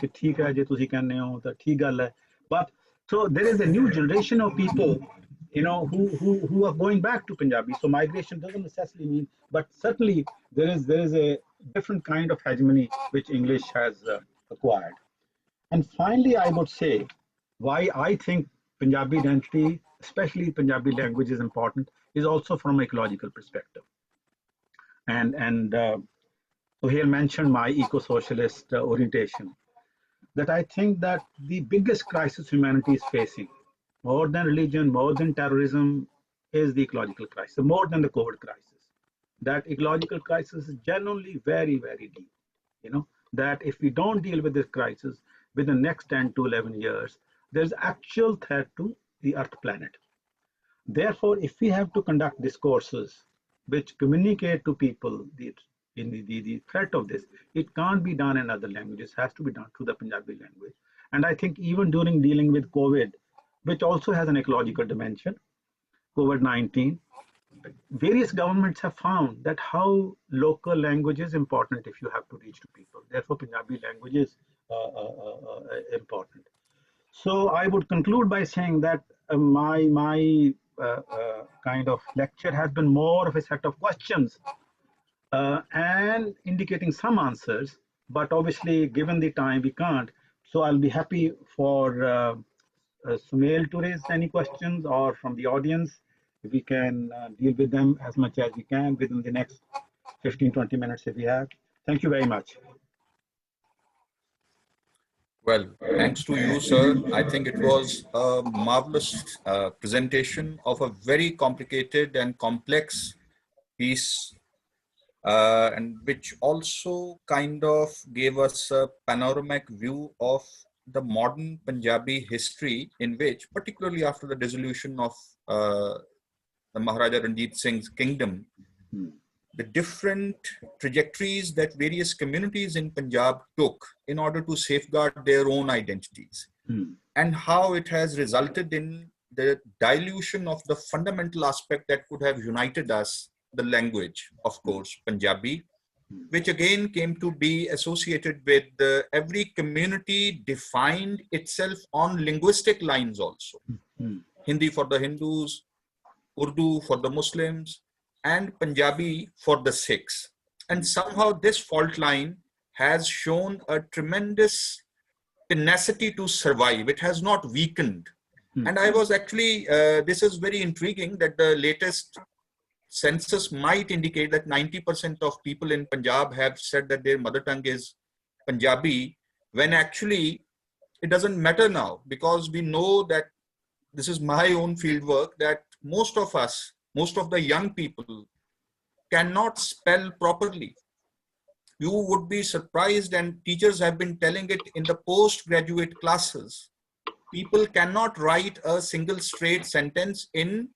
but so there is a new generation of people, who are going back to Punjabi. So migration doesn't necessarily mean, but certainly there is a different kind of hegemony which English has acquired. And finally, I would say why I think Punjabi identity, especially Punjabi language, is important, is also from an ecological perspective. And Oriel mentioned my eco-socialist orientation, that I think that the biggest crisis humanity is facing, more than religion, more than terrorism, is the ecological crisis, more than the COVID crisis. That ecological crisis is genuinely very, very deep. That if we don't deal with this crisis within the next 10 to 11 years, there's actual threat to the Earth planet. Therefore, if we have to conduct discourses which communicate to people the threat of this, it can't be done in other languages. It has to be done through the Punjabi language. And I think even during dealing with COVID, which also has an ecological dimension, COVID-19, various governments have found that how local language is important if you have to reach to people. Therefore, Punjabi language is important. So I would conclude by saying that my kind of lecture has been more of a set of questions and indicating some answers, but obviously given the time we can't. So I'll be happy for Sumal to raise any questions, or from the audience, if we can deal with them as much as we can within the next 15-20 minutes if we have. Thank you very much. Well, thanks to you, sir. I think it was a marvelous presentation of a very complicated and complex piece and which also kind of gave us a panoramic view of the modern Punjabi history, in which, particularly after the dissolution of the Maharaja Ranjit Singh's kingdom, the different trajectories that various communities in Punjab took in order to safeguard their own identities, and how it has resulted in the dilution of the fundamental aspect that could have united us, the language, of course, Punjabi, which again came to be associated with every community defined itself on linguistic lines also. Hindi for the Hindus, Urdu for the Muslims, and Punjabi for the Sikhs. And somehow this fault line has shown a tremendous tenacity to survive. It has not weakened. And I was actually, this is very intriguing that the latest census might indicate that 90% of people in Punjab have said that their mother tongue is Punjabi, when actually it doesn't matter now, because we know that, this is my own field work, that most of us, most of the young people cannot spell properly. You would be surprised, and teachers have been telling it in the postgraduate classes. People cannot write a single straight sentence in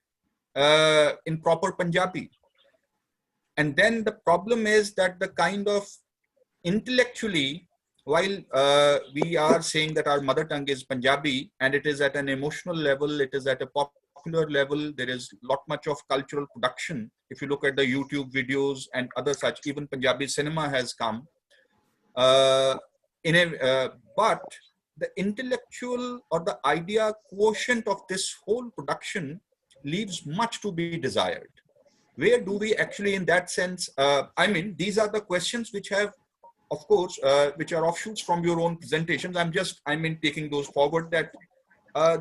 proper Punjabi. And then the problem is that the kind of intellectually, while we are saying that our mother tongue is Punjabi, and it is at an emotional level, it is at a popular level, there is much of cultural production. If you look at the YouTube videos and other such, even Punjabi cinema has come. But the intellectual or the idea quotient of this whole production leaves much to be desired. Where do we actually, in that sense, I mean, these are the questions which have, of course, which are offshoots from your own presentations. I mean, taking those forward, that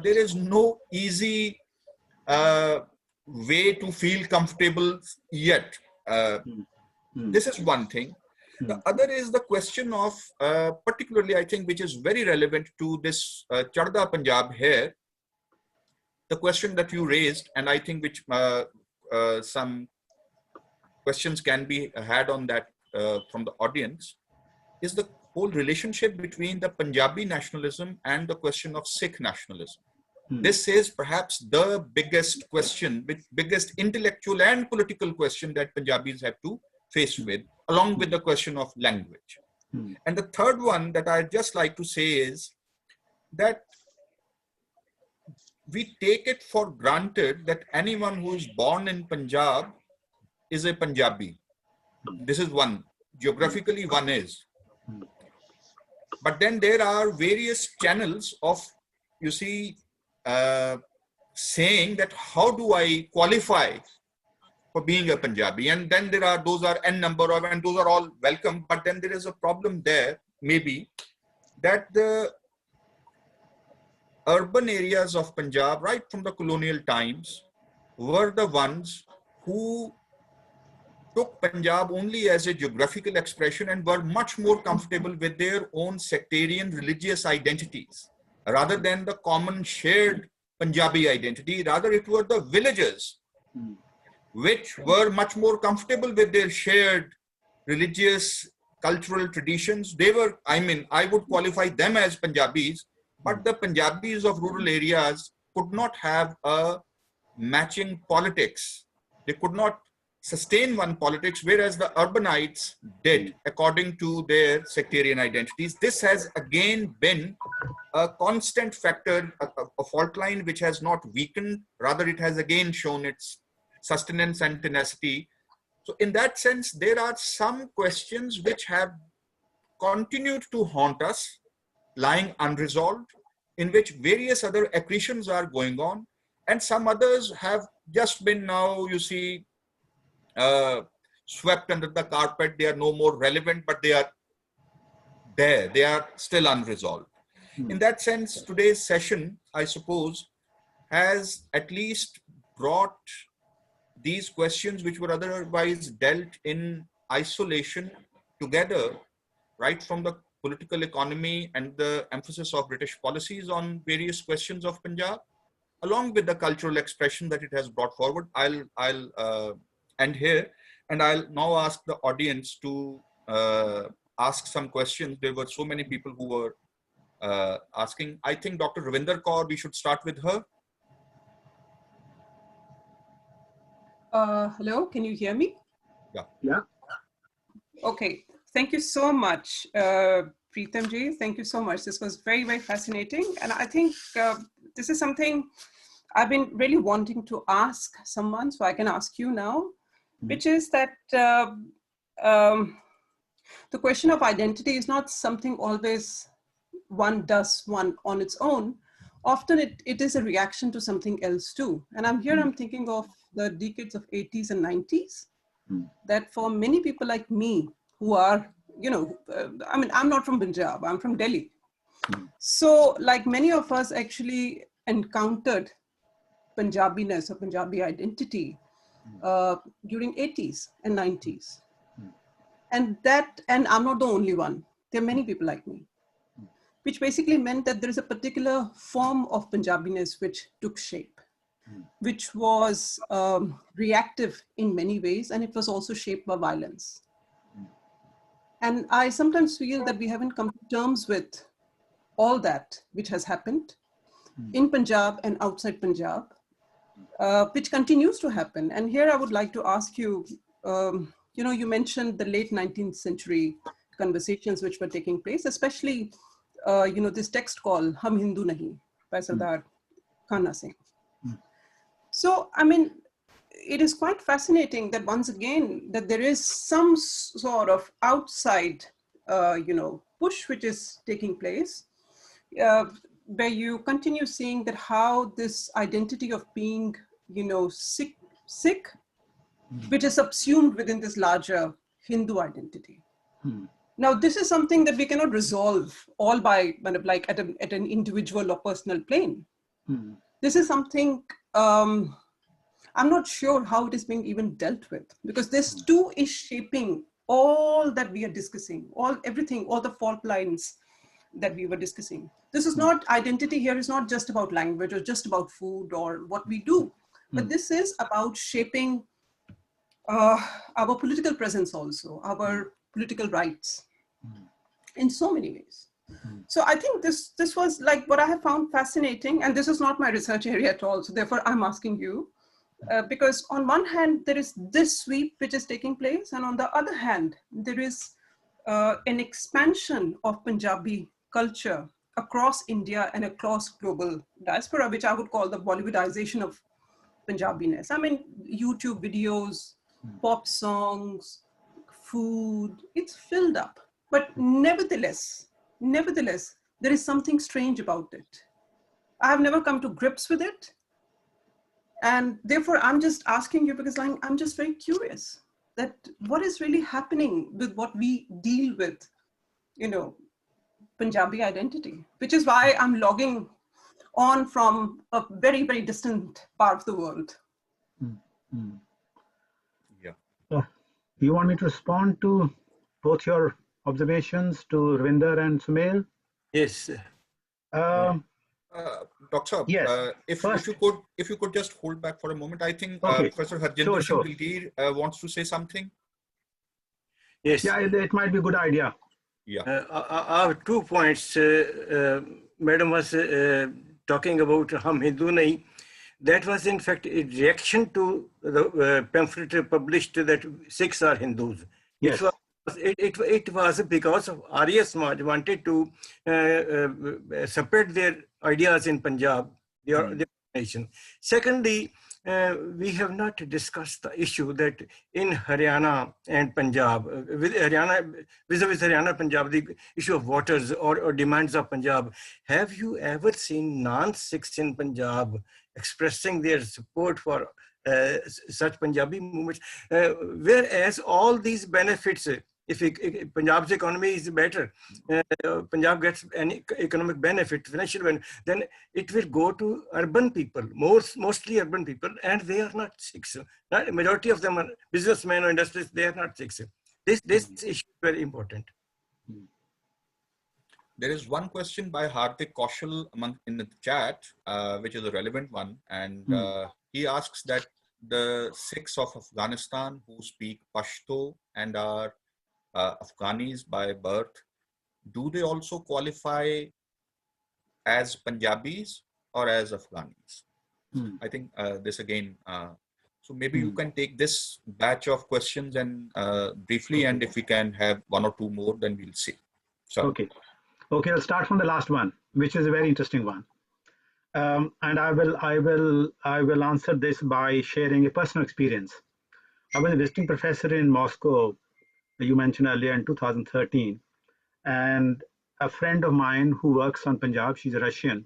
there is no easy way to feel comfortable yet. This is one thing. The other is the question of, particularly, I think, which is very relevant to this Charda Punjab here, the question that you raised, and I think which some questions can be had on that from the audience, is the whole relationship between the Punjabi nationalism and the question of Sikh nationalism. This is perhaps the biggest question, biggest intellectual and political question that Punjabis have to face with, along with the question of language. And the third one that I'd just like to say is that we take it for granted that anyone who is born in Punjab is a Punjabi. This is one. Geographically, one is. But then there are various channels of, you see, saying that how do I qualify for being a Punjabi? And then there are, those are n number of, and those are all welcome. But then there is a problem there, maybe, that the urban areas of Punjab, right from the colonial times, were the ones who took Punjab only as a geographical expression and were much more comfortable with their own sectarian religious identities, rather than the common shared Punjabi identity. Rather, it were the villagers which were much more comfortable with their shared religious, cultural traditions. They were, I mean, I would qualify them as Punjabis, but the Punjabis of rural areas could not have a matching politics. They could not sustain one politics, whereas the urbanites did, according to their sectarian identities. This has again been a constant factor, a fault line which has not weakened, rather it has again shown its sustenance and tenacity. So in that sense, there are some questions which have continued to haunt us, lying unresolved, in which various other accretions are going on, and some others have just been now, you see, swept under the carpet. They are no more relevant, but they are there. They are still unresolved. In that sense, today's session, I suppose, has at least brought these questions which were otherwise dealt in isolation together, right from the political economy and the emphasis of British policies on various questions of Punjab, along with the cultural expression that it has brought forward. I'll end here. And I'll now ask the audience to ask some questions. There were so many people who were asking. I think Dr. Ravinder Kaur, we should start with her. Hello, can you hear me? Yeah. Yeah. Okay, thank you so much, Pritam ji. Thank you so much. This was very, very fascinating. And I think this is something I've been really wanting to ask someone, so I can ask you now, which is that the question of identity is not something always one does one on its own. Often it is a reaction to something else too. And I'm thinking of the decades of 80s and 90s, that for many people like me who are, I mean, I'm not from Punjab, I'm from Delhi. So like many of us actually encountered Punjabiness or Punjabi identity during 80s and 90s. And I'm not the only one. There are many people like me, which basically meant that there is a particular form of Punjabiness which took shape, which was reactive in many ways, and it was also shaped by violence. And I sometimes feel that we haven't come to terms with all that which has happened in Punjab and outside Punjab, which continues to happen. And here I would like to ask you, you mentioned the late 19th century conversations which were taking place, especially, this text called Hum Hindu Nahi by Sardar Khana Singh. So, I mean, it is quite fascinating that once again, that there is some sort of outside, push which is taking place, where you continue seeing that how this identity of being, sick, which is subsumed within this larger Hindu identity. Now, this is something that we cannot resolve all by kind of like at an individual or personal plane. This is something I'm not sure how it is being even dealt with, because this too is shaping all that we are discussing, everything, all the fault lines that we were discussing. This is not, identity here is not just about language or just about food or what we do, but this is about shaping our political presence also, our political rights in so many ways. So I think this was like what I have found fascinating, and this is not my research area at all. So therefore I'm asking you, because on one hand, there is this sweep which is taking place, and on the other hand, there is an expansion of Punjabi culture across India and across global diaspora, which I would call the Bollywoodization of Punjabiness. I mean, YouTube videos, pop songs, food, it's filled up. But nevertheless, there is something strange about it. I have never come to grips with it. And therefore, I'm just asking you because I'm just very curious that what is really happening with what we deal with, Punjabi identity, which is why I'm logging on from a very, very distant part of the world. Yeah. You want me to respond to both your observations, to Ravinder and Sumal? Yes. Doctor, yes. If you could just hold back for a moment. I think Professor Harjinder Singh Gilgir wants to say something. Yes. Yeah, it might be a good idea. Yeah. I have 2 points. Madam was talking about Hum Hindu Nahi. That was in fact a reaction to the pamphlet published that Sikhs are Hindus. Yes. It was because of Arya Samaj wanted to separate their ideas in Punjab, their nation. Secondly, we have not discussed the issue that in Haryana and Punjab, vis-a-vis Haryana, Punjab, the issue of waters or demands of Punjab. Have you ever seen non-Sikhs in Punjab expressing their support for such Punjabi movements? Whereas all these benefits, if Punjab's economy is better, Punjab gets any economic benefit, financial benefit, then it will go to urban people, mostly urban people, and they are not Sikhs. Majority of them are businessmen or industrialists, they are not Sikhs. This issue is very important. There is one question by Hardik Kaushal in the chat, which is a relevant one. And he asks that the Sikhs of Afghanistan who speak Pashto and are Afghanis by birth, do they also qualify as Punjabis or as Afghanis? I think this again, so maybe you can take this batch of questions and briefly, and if we can have one or two more, then we'll see. So, okay, I'll start from the last one, which is a very interesting one. And I will answer this by sharing a personal experience. I was a visiting professor in Moscow, you mentioned earlier, in 2013, and a friend of mine who works on Punjab, she's a Russian,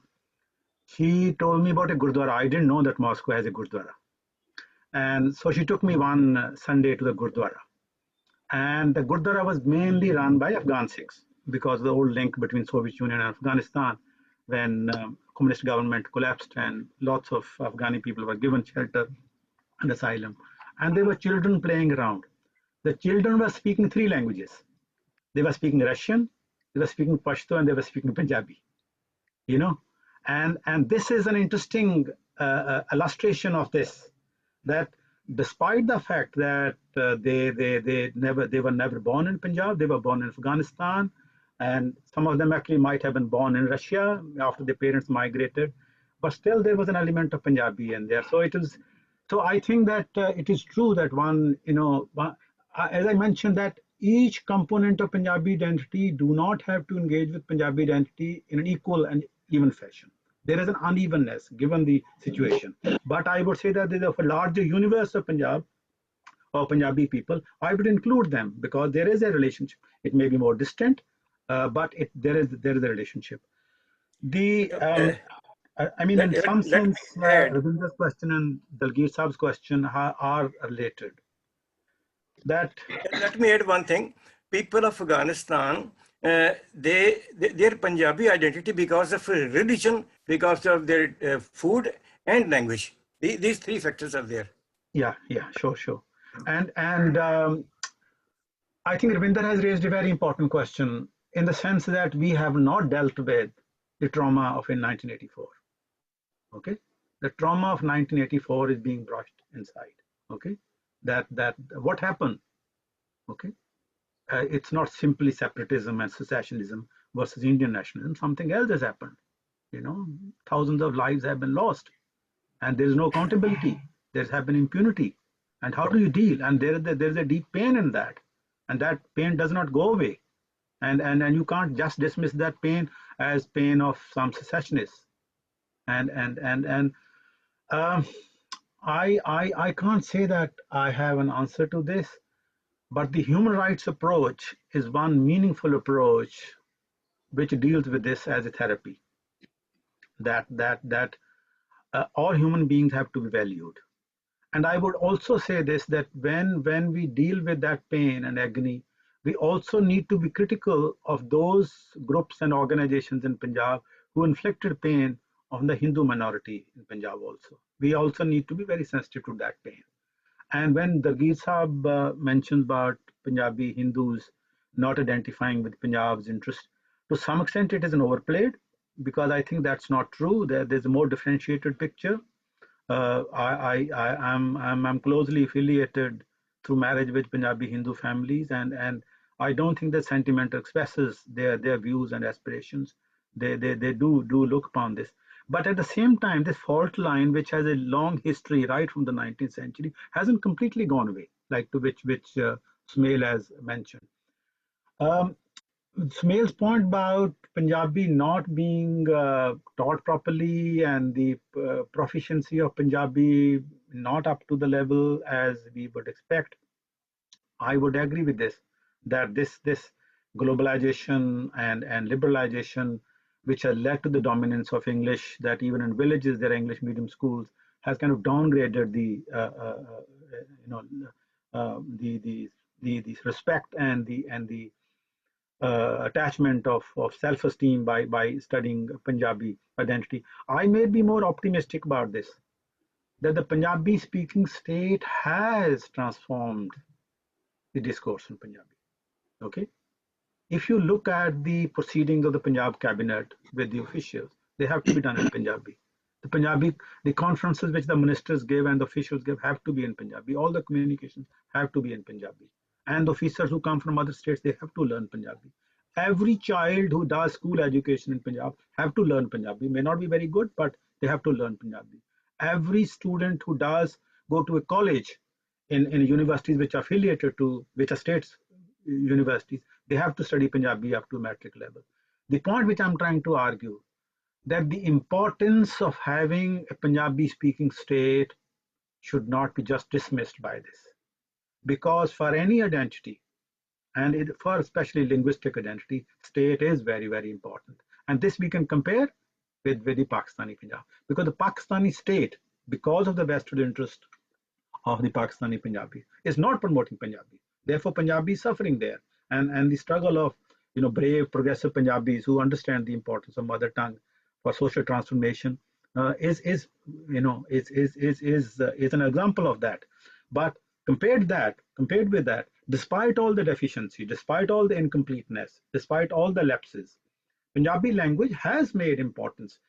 she told me about a Gurdwara. I didn't know that Moscow has a Gurdwara. And so she took me one Sunday to the Gurdwara. And the Gurdwara was mainly run by Afghan Sikhs because of the old link between Soviet Union and Afghanistan when communist government collapsed and lots of Afghani people were given shelter and asylum. And there were children playing around. The children were speaking three languages. They were speaking Russian, they were speaking Pashto, and they were speaking Punjabi. You know, and this is an interesting illustration of this, that despite the fact that they were never born in Punjab, they were born in Afghanistan, and some of them actually might have been born in Russia after their parents migrated, but still there was an element of Punjabi in there. So it is. So I think that it is true that as I mentioned, that each component of Punjabi identity do not have to engage with Punjabi identity in an equal and even fashion. There is an unevenness given the situation. But I would say that there is a larger universe of Punjab or Punjabi people. I would include them because there is a relationship. It may be more distant, but there is a relationship. I mean, in some sense, Ravindra's question and Dalgir Saab's question are related. Let me add one thing. People of Afghanistan, their Punjabi identity because of religion, because of their food and language. These three factors are there. Yeah, sure. And I think Ravindra has raised a very important question in the sense that we have not dealt with the trauma of in 1984. Okay, the trauma of 1984 is being brushed inside. Okay, that what happened. Okay, it's not simply separatism and secessionism versus Indian nationalism. Something else has happened. You know, thousands of lives have been lost, and there is no accountability. There's have been impunity, and how do you deal? And there's a deep pain in that, and that pain does not go away, and you can't just dismiss that pain as pain of some secessionists. I can't say that I have an answer to this. But the human rights approach is one meaningful approach which deals with this as a therapy. That all human beings have to be valued. And I would also say this, that when we deal with that pain and agony, we also need to be critical of those groups and organizations in Punjab who inflicted pain on the Hindu minority in Punjab also. We also need to be very sensitive to that pain. And when Dalgir Saab mentions about Punjabi Hindus not identifying with Punjab's interest, to some extent it is an overplayed, because I think that's not true. There's a more differentiated picture. I'm closely affiliated through marriage with Punjabi Hindu families, and I don't think that sentiment expresses their views and aspirations. They do look upon this. But at the same time, this fault line, which has a long history right from the 19th century, hasn't completely gone away, like to which Sumal has mentioned. Sumal's point about Punjabi not being taught properly and the proficiency of Punjabi not up to the level as we would expect, I would agree with this, that this globalization and liberalization, which has led to the dominance of English, that even in villages there are English medium schools, has kind of downgraded the respect and the attachment of self-esteem by studying Punjabi identity. I may be more optimistic about this, that the Punjabi speaking state has transformed the discourse in Punjabi. Okay, if you look at the proceedings of the Punjab cabinet with the officials, they have to be done in Punjabi. The Punjabi, the conferences which the ministers give and the officials give have to be in Punjabi. All the communications have to be in Punjabi. And the officers who come from other states, they have to learn Punjabi. Every child who does school education in Punjab have to learn Punjabi. May not be very good, but they have to learn Punjabi. Every student who does go to a college in universities which are affiliated to, which are states universities, they have to study Punjabi up to matric level. The point which I'm trying to argue, that the importance of having a Punjabi speaking state should not be just dismissed by this. Because for any identity, and for especially linguistic identity, state is very, very important. And this we can compare with the Pakistani Punjab. Because the Pakistani state, because of the vested interest of the Pakistani Punjabi, is not promoting Punjabi. Therefore, Punjabi is suffering there. And the struggle of brave, progressive Punjabis who understand the importance of mother tongue for social transformation is an example of that. But compared with that, despite all the deficiency, despite all the incompleteness, despite all the lapses, Punjabi language has made importance.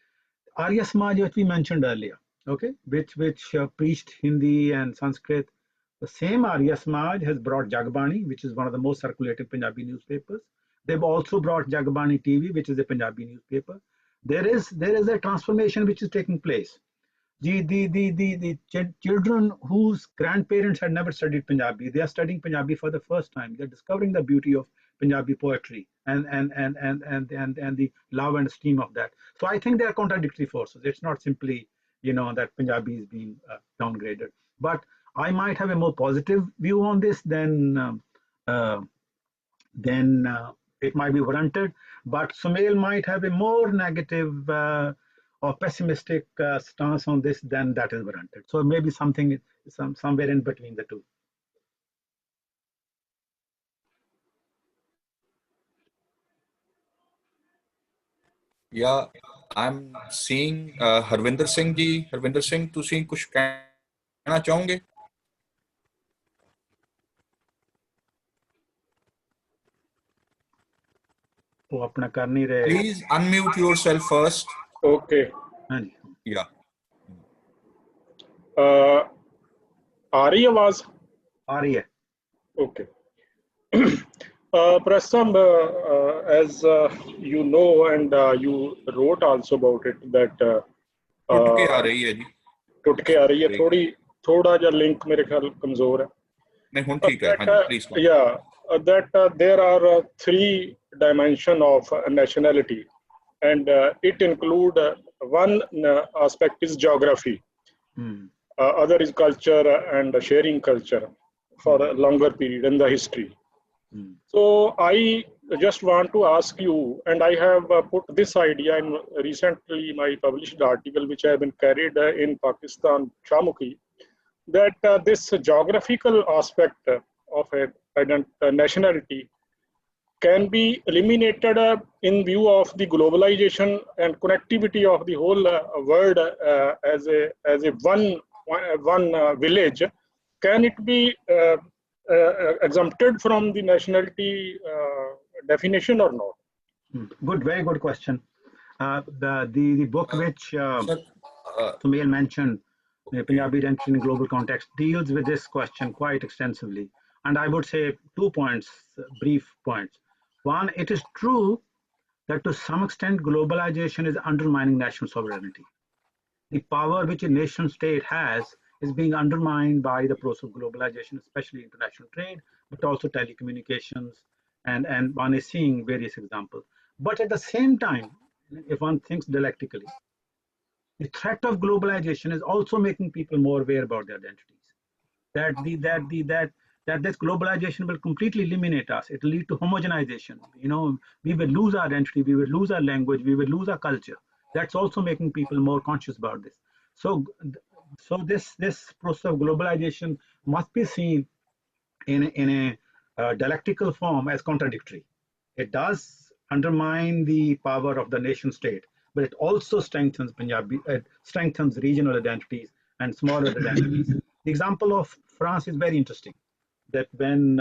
Arya Samaj, which we mentioned earlier, okay, which preached Hindi and Sanskrit. The same Arya Samaj has brought Jagbani, which is one of the most circulated Punjabi newspapers. They've also brought Jagbani TV, which is a Punjabi newspaper. There is a transformation which is taking place. The children whose grandparents had never studied Punjabi, they are studying Punjabi for the first time. They're discovering the beauty of Punjabi poetry and the love and esteem of that. So I think they are contradictory forces. It's not simply that Punjabi is being downgraded. But I might have a more positive view on this than it might be warranted. But Sumail might have a more negative or pessimistic stance on this than that is warranted. So maybe somewhere in between the two. Yeah, I'm seeing Harvinder Singh ji. Harvinder Singh, ਤੁਸੀਂ ਕੁਝ ਕਹਿਣਾ ਚਾਹੋਗੇ? वो अपना कर नहीं रहे. Please unmute yourself first. Okay. Yeah. आ रही आवाज? आ रही है. Okay. Pritam, as you know, and you wrote also about it, that टुटके आ रही है जी. टुटके आ रही है. थोड़ा जा लिंक मेरे ख्याल कमजोर है. नहीं, हुन ठीक है. हाँ, please. Yeah, that there are 3 dimensions of nationality, and it include one aspect is geography, other is culture and sharing culture for a longer period in the history. So I just want to ask you, and I have put this idea in recently my published article, which I have been carried in Pakistan, Shamukhi, that this geographical aspect of a nationality can be eliminated in view of the globalization and connectivity of the whole world as a one village. Can it be exempted from the nationality definition or not? Good, very good question. The book which Sumail mentioned, Punjabi Identity in Global Context, deals with this question quite extensively. And I would say 2 points, brief points. One, it is true that to some extent globalization is undermining national sovereignty. The power which a nation state has is being undermined by the process of globalization, especially international trade, but also telecommunications, and one is seeing various examples. But at the same time, if one thinks dialectically, the threat of globalization is also making people more aware about their identities. That this globalization will completely eliminate us. It will lead to homogenization. We will lose our identity, we will lose our language, we will lose our culture. That's also making people more conscious about this. So this process of globalization must be seen in a dialectical form as contradictory. It does undermine the power of the nation state, but it also strengthens strengthens regional identities and smaller identities. The example of France is very interesting. That when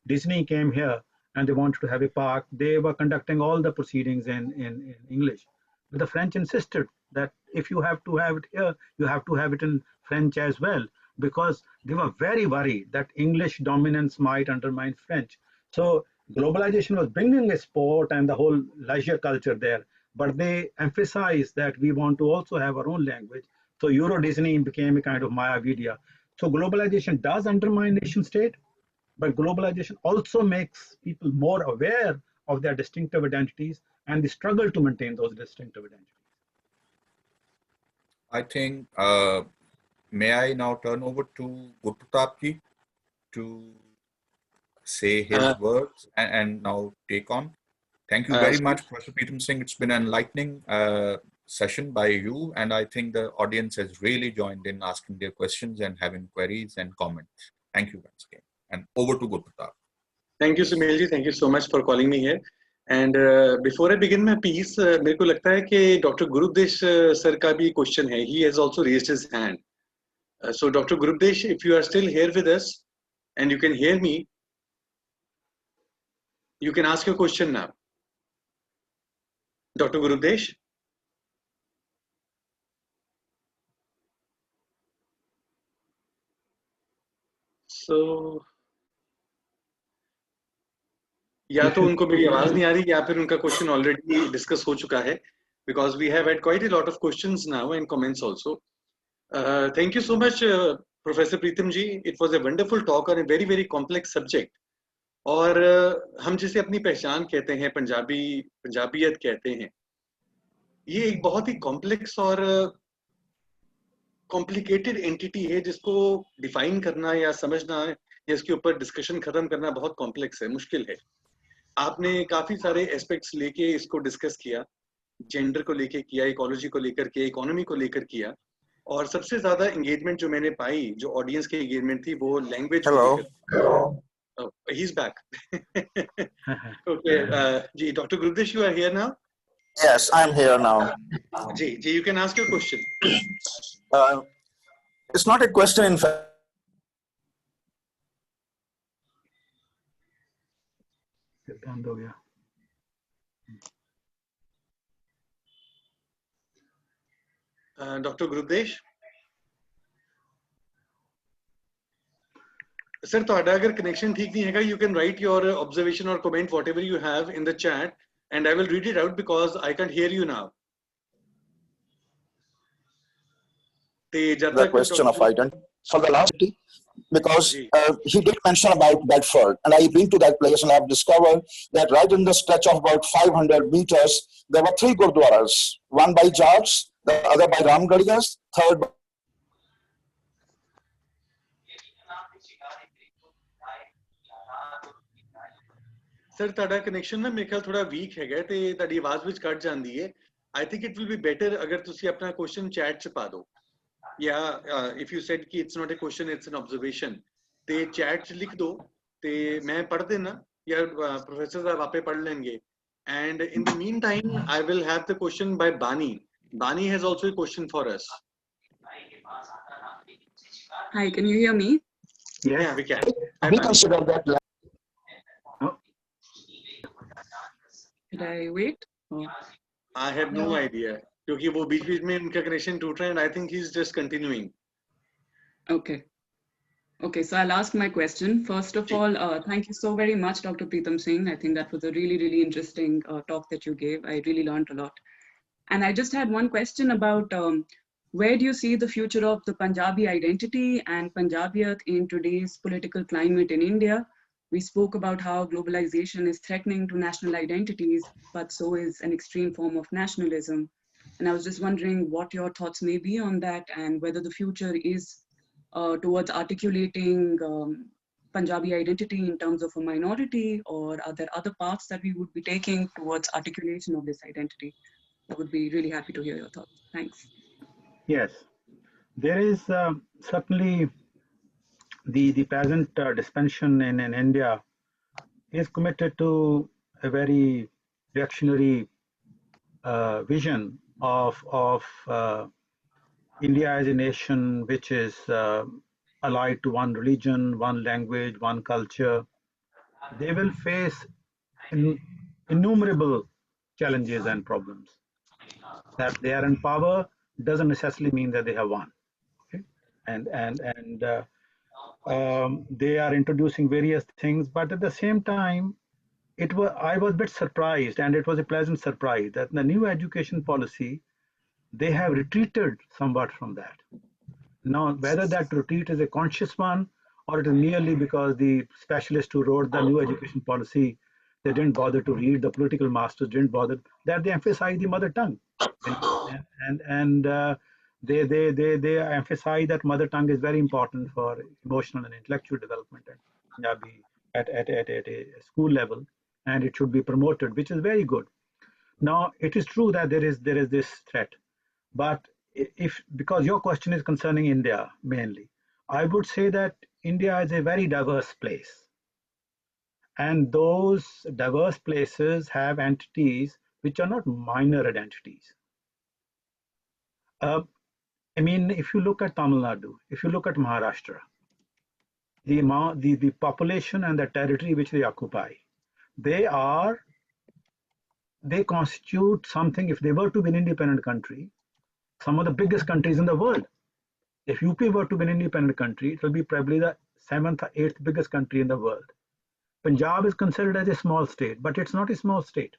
Disney came here and they wanted to have a park, they were conducting all the proceedings in English. But the French insisted that if you have to have it here, you have to have it in French as well, because they were very worried that English dominance might undermine French. So globalization was bringing a sport and the whole leisure culture there, but they emphasized that we want to also have our own language. So Euro Disney became a kind of Mayavidya. So globalization does undermine nation state, but globalization also makes people more aware of their distinctive identities and the struggle to maintain those distinctive identities. I think, may I now turn over to Gurpratap to say his words and now take on. Thank you very much, Professor Pritam Singh. It's been an enlightening session by you, and I think the audience has really joined in asking their questions and having queries and comments. Thank you once again. And over to Gurpratap. Thank you, Sumal. Thank you so much for calling me here. And before I begin my piece, मेरे को लगता है कि Dr. Gurupdesh sir का भी question है. He has also raised his hand. So Dr. Gurupdesh, if you are still here with us and you can hear me, you can ask your question now. Dr. Gurupdesh. So या तो उनको मेरी आवाज नहीं आ रही या फिर उनका क्वेश्चन ऑलरेडी डिस्कस हो चुका है, because we have had quite a lot of questions now and comments also. Thank you so much, Professor Pritam ji. It was a wonderful talk on a very very complex subject. और हम जिसे अपनी पहचान कहते हैं, पंजाबियत कहते हैं, ये एक बहुत ही कॉम्प्लेक्स और कॉम्प्लिकेटेड एंटिटी है जिसको डिफाइन करना या समझना या इसके ऊपर डिस्कशन खत्म करना बहुत कॉम्प्लेक्स है, मुश्किल है. आपने काफी सारे एस्पेक्ट्स लेके इसको डिस्कस किया, जेंडर को लेके किया, इकोलॉजी को लेकर के, इकोनॉमी को लेकर किया, और सबसे ज्यादा एंगेजमेंट जो मैंने पाई, जो ऑडियंस की एंगेजमेंट थी, वो लैंग्वेज को लेकर. He is back. Okay, ji, Dr. Gurudesh, you are here now? Yes, I'm here now. Ji, you can ask your question. It's not a question, in fact. Dr. Gurudesh? Sir, ਤੁਹਾਡਾ अगर connection ठीक नहीं हैगा, you can write your observation or comment whatever you have in the chat, and I will read it out because I can't hear you now. The question of identity for the last, because he did mention about Bedford, and I been to that place and I've discovered that right in the stretch of about 500 meters, there were 3 gurdwaras, one by Jats, the other by Ramgarhias, third by Sir, ਤੁਹਾਡਾ connection ਨਾ ਮੇਰੇ ਖਿਆਲ ਥੋੜਾ week ਹੈਗਾ ਤੇ ਤੁਹਾਡੀ ਆਵਾਜ਼ ਵਿੱਚ ਕੱਟ ਜਾਂਦੀ ਹੈ. I think it will be better ਅਗਰ ਤੁਸੀਂ ਆਪਣਾ ਕੁਐਸਚਨ ਚੈਟ 'ਚ ਪਾ ਦਿਓ, ਜਾਂ if you said ਕਿ it's not a question, it's an observation, ਤੇ ਚੈਟ 'ਚ ਲਿਖ ਦਿਓ ਤੇ ਮੈਂ ਪੜ੍ਹ ਦੇਣਾ ਜਾਂ ਪ੍ਰੋਫੈਸਰ ਸਾਹਿਬ ਆਪੇ ਪੜ੍ਹ ਲੈਣਗੇ. And in the meantime, I will have the question by Bani. Bani has also a question for us. Hi, can you hear me? Yeah, we can. We consider that. Should I wait? Or? I have no idea. क्योंकि वो बीच-बीच में उनका connection टूट रहा है, and I think he's just continuing. Okay. Okay, so I'll ask my question. First of all, thank you so very much, Dr. Pritam Singh. I think that was a really, really interesting talk that you gave. I really learned a lot. And I just had one question about where do you see the future of the Punjabi identity and Punjabiyat in today's political climate in India? We spoke about how globalization is threatening to national identities, but so is an extreme form of nationalism. And I was just wondering what your thoughts may be on that, and whether the future is towards articulating Punjabi identity in terms of a minority, or are there other paths that we would be taking towards articulation of this identity? I would be really happy to hear your thoughts. Thanks. Yes, there is certainly the present dispensation in India is committed to a very reactionary vision of India as a nation which is allied to one religion, one language, one culture. They will face innumerable challenges and problems. That they are in power doesn't necessarily mean that they have won. Okay? And they are introducing various things, but at the same time, I was a bit surprised, and it was a pleasant surprise that the new education policy, they have retreated somewhat from that. Now, whether that retreat is a conscious one or it is merely because the specialists who wrote the new education policy, they didn't bother to read, the political masters didn't bother, that they emphasize the mother tongue. They emphasize that mother tongue is very important for emotional and intellectual development in Punjabi at a school level, and it should be promoted, which is very good. Now, it is true that there is this threat, but because your question is concerning India mainly, I would say that India is a very diverse place, and those diverse places have entities which are not minor identities. I mean, if you look at Tamil Nadu, if you look at Maharashtra, the population and the territory which they occupy, they constitute something, if they were to be an independent country, some of the biggest countries in the world. If UP were to be an independent country, it will be probably the 7th or 8th biggest country in the world. Punjab is considered as a small state, but it's not a small state.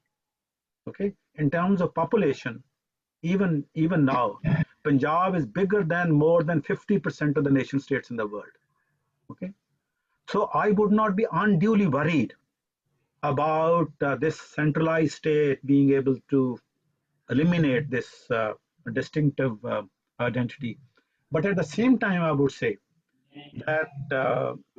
Okay, in terms of population, even now, Punjab is bigger than more than 50% of the nation states in the world. Okay, so I would not be unduly worried about this centralized state being able to eliminate this distinctive identity. But at the same time, I would say that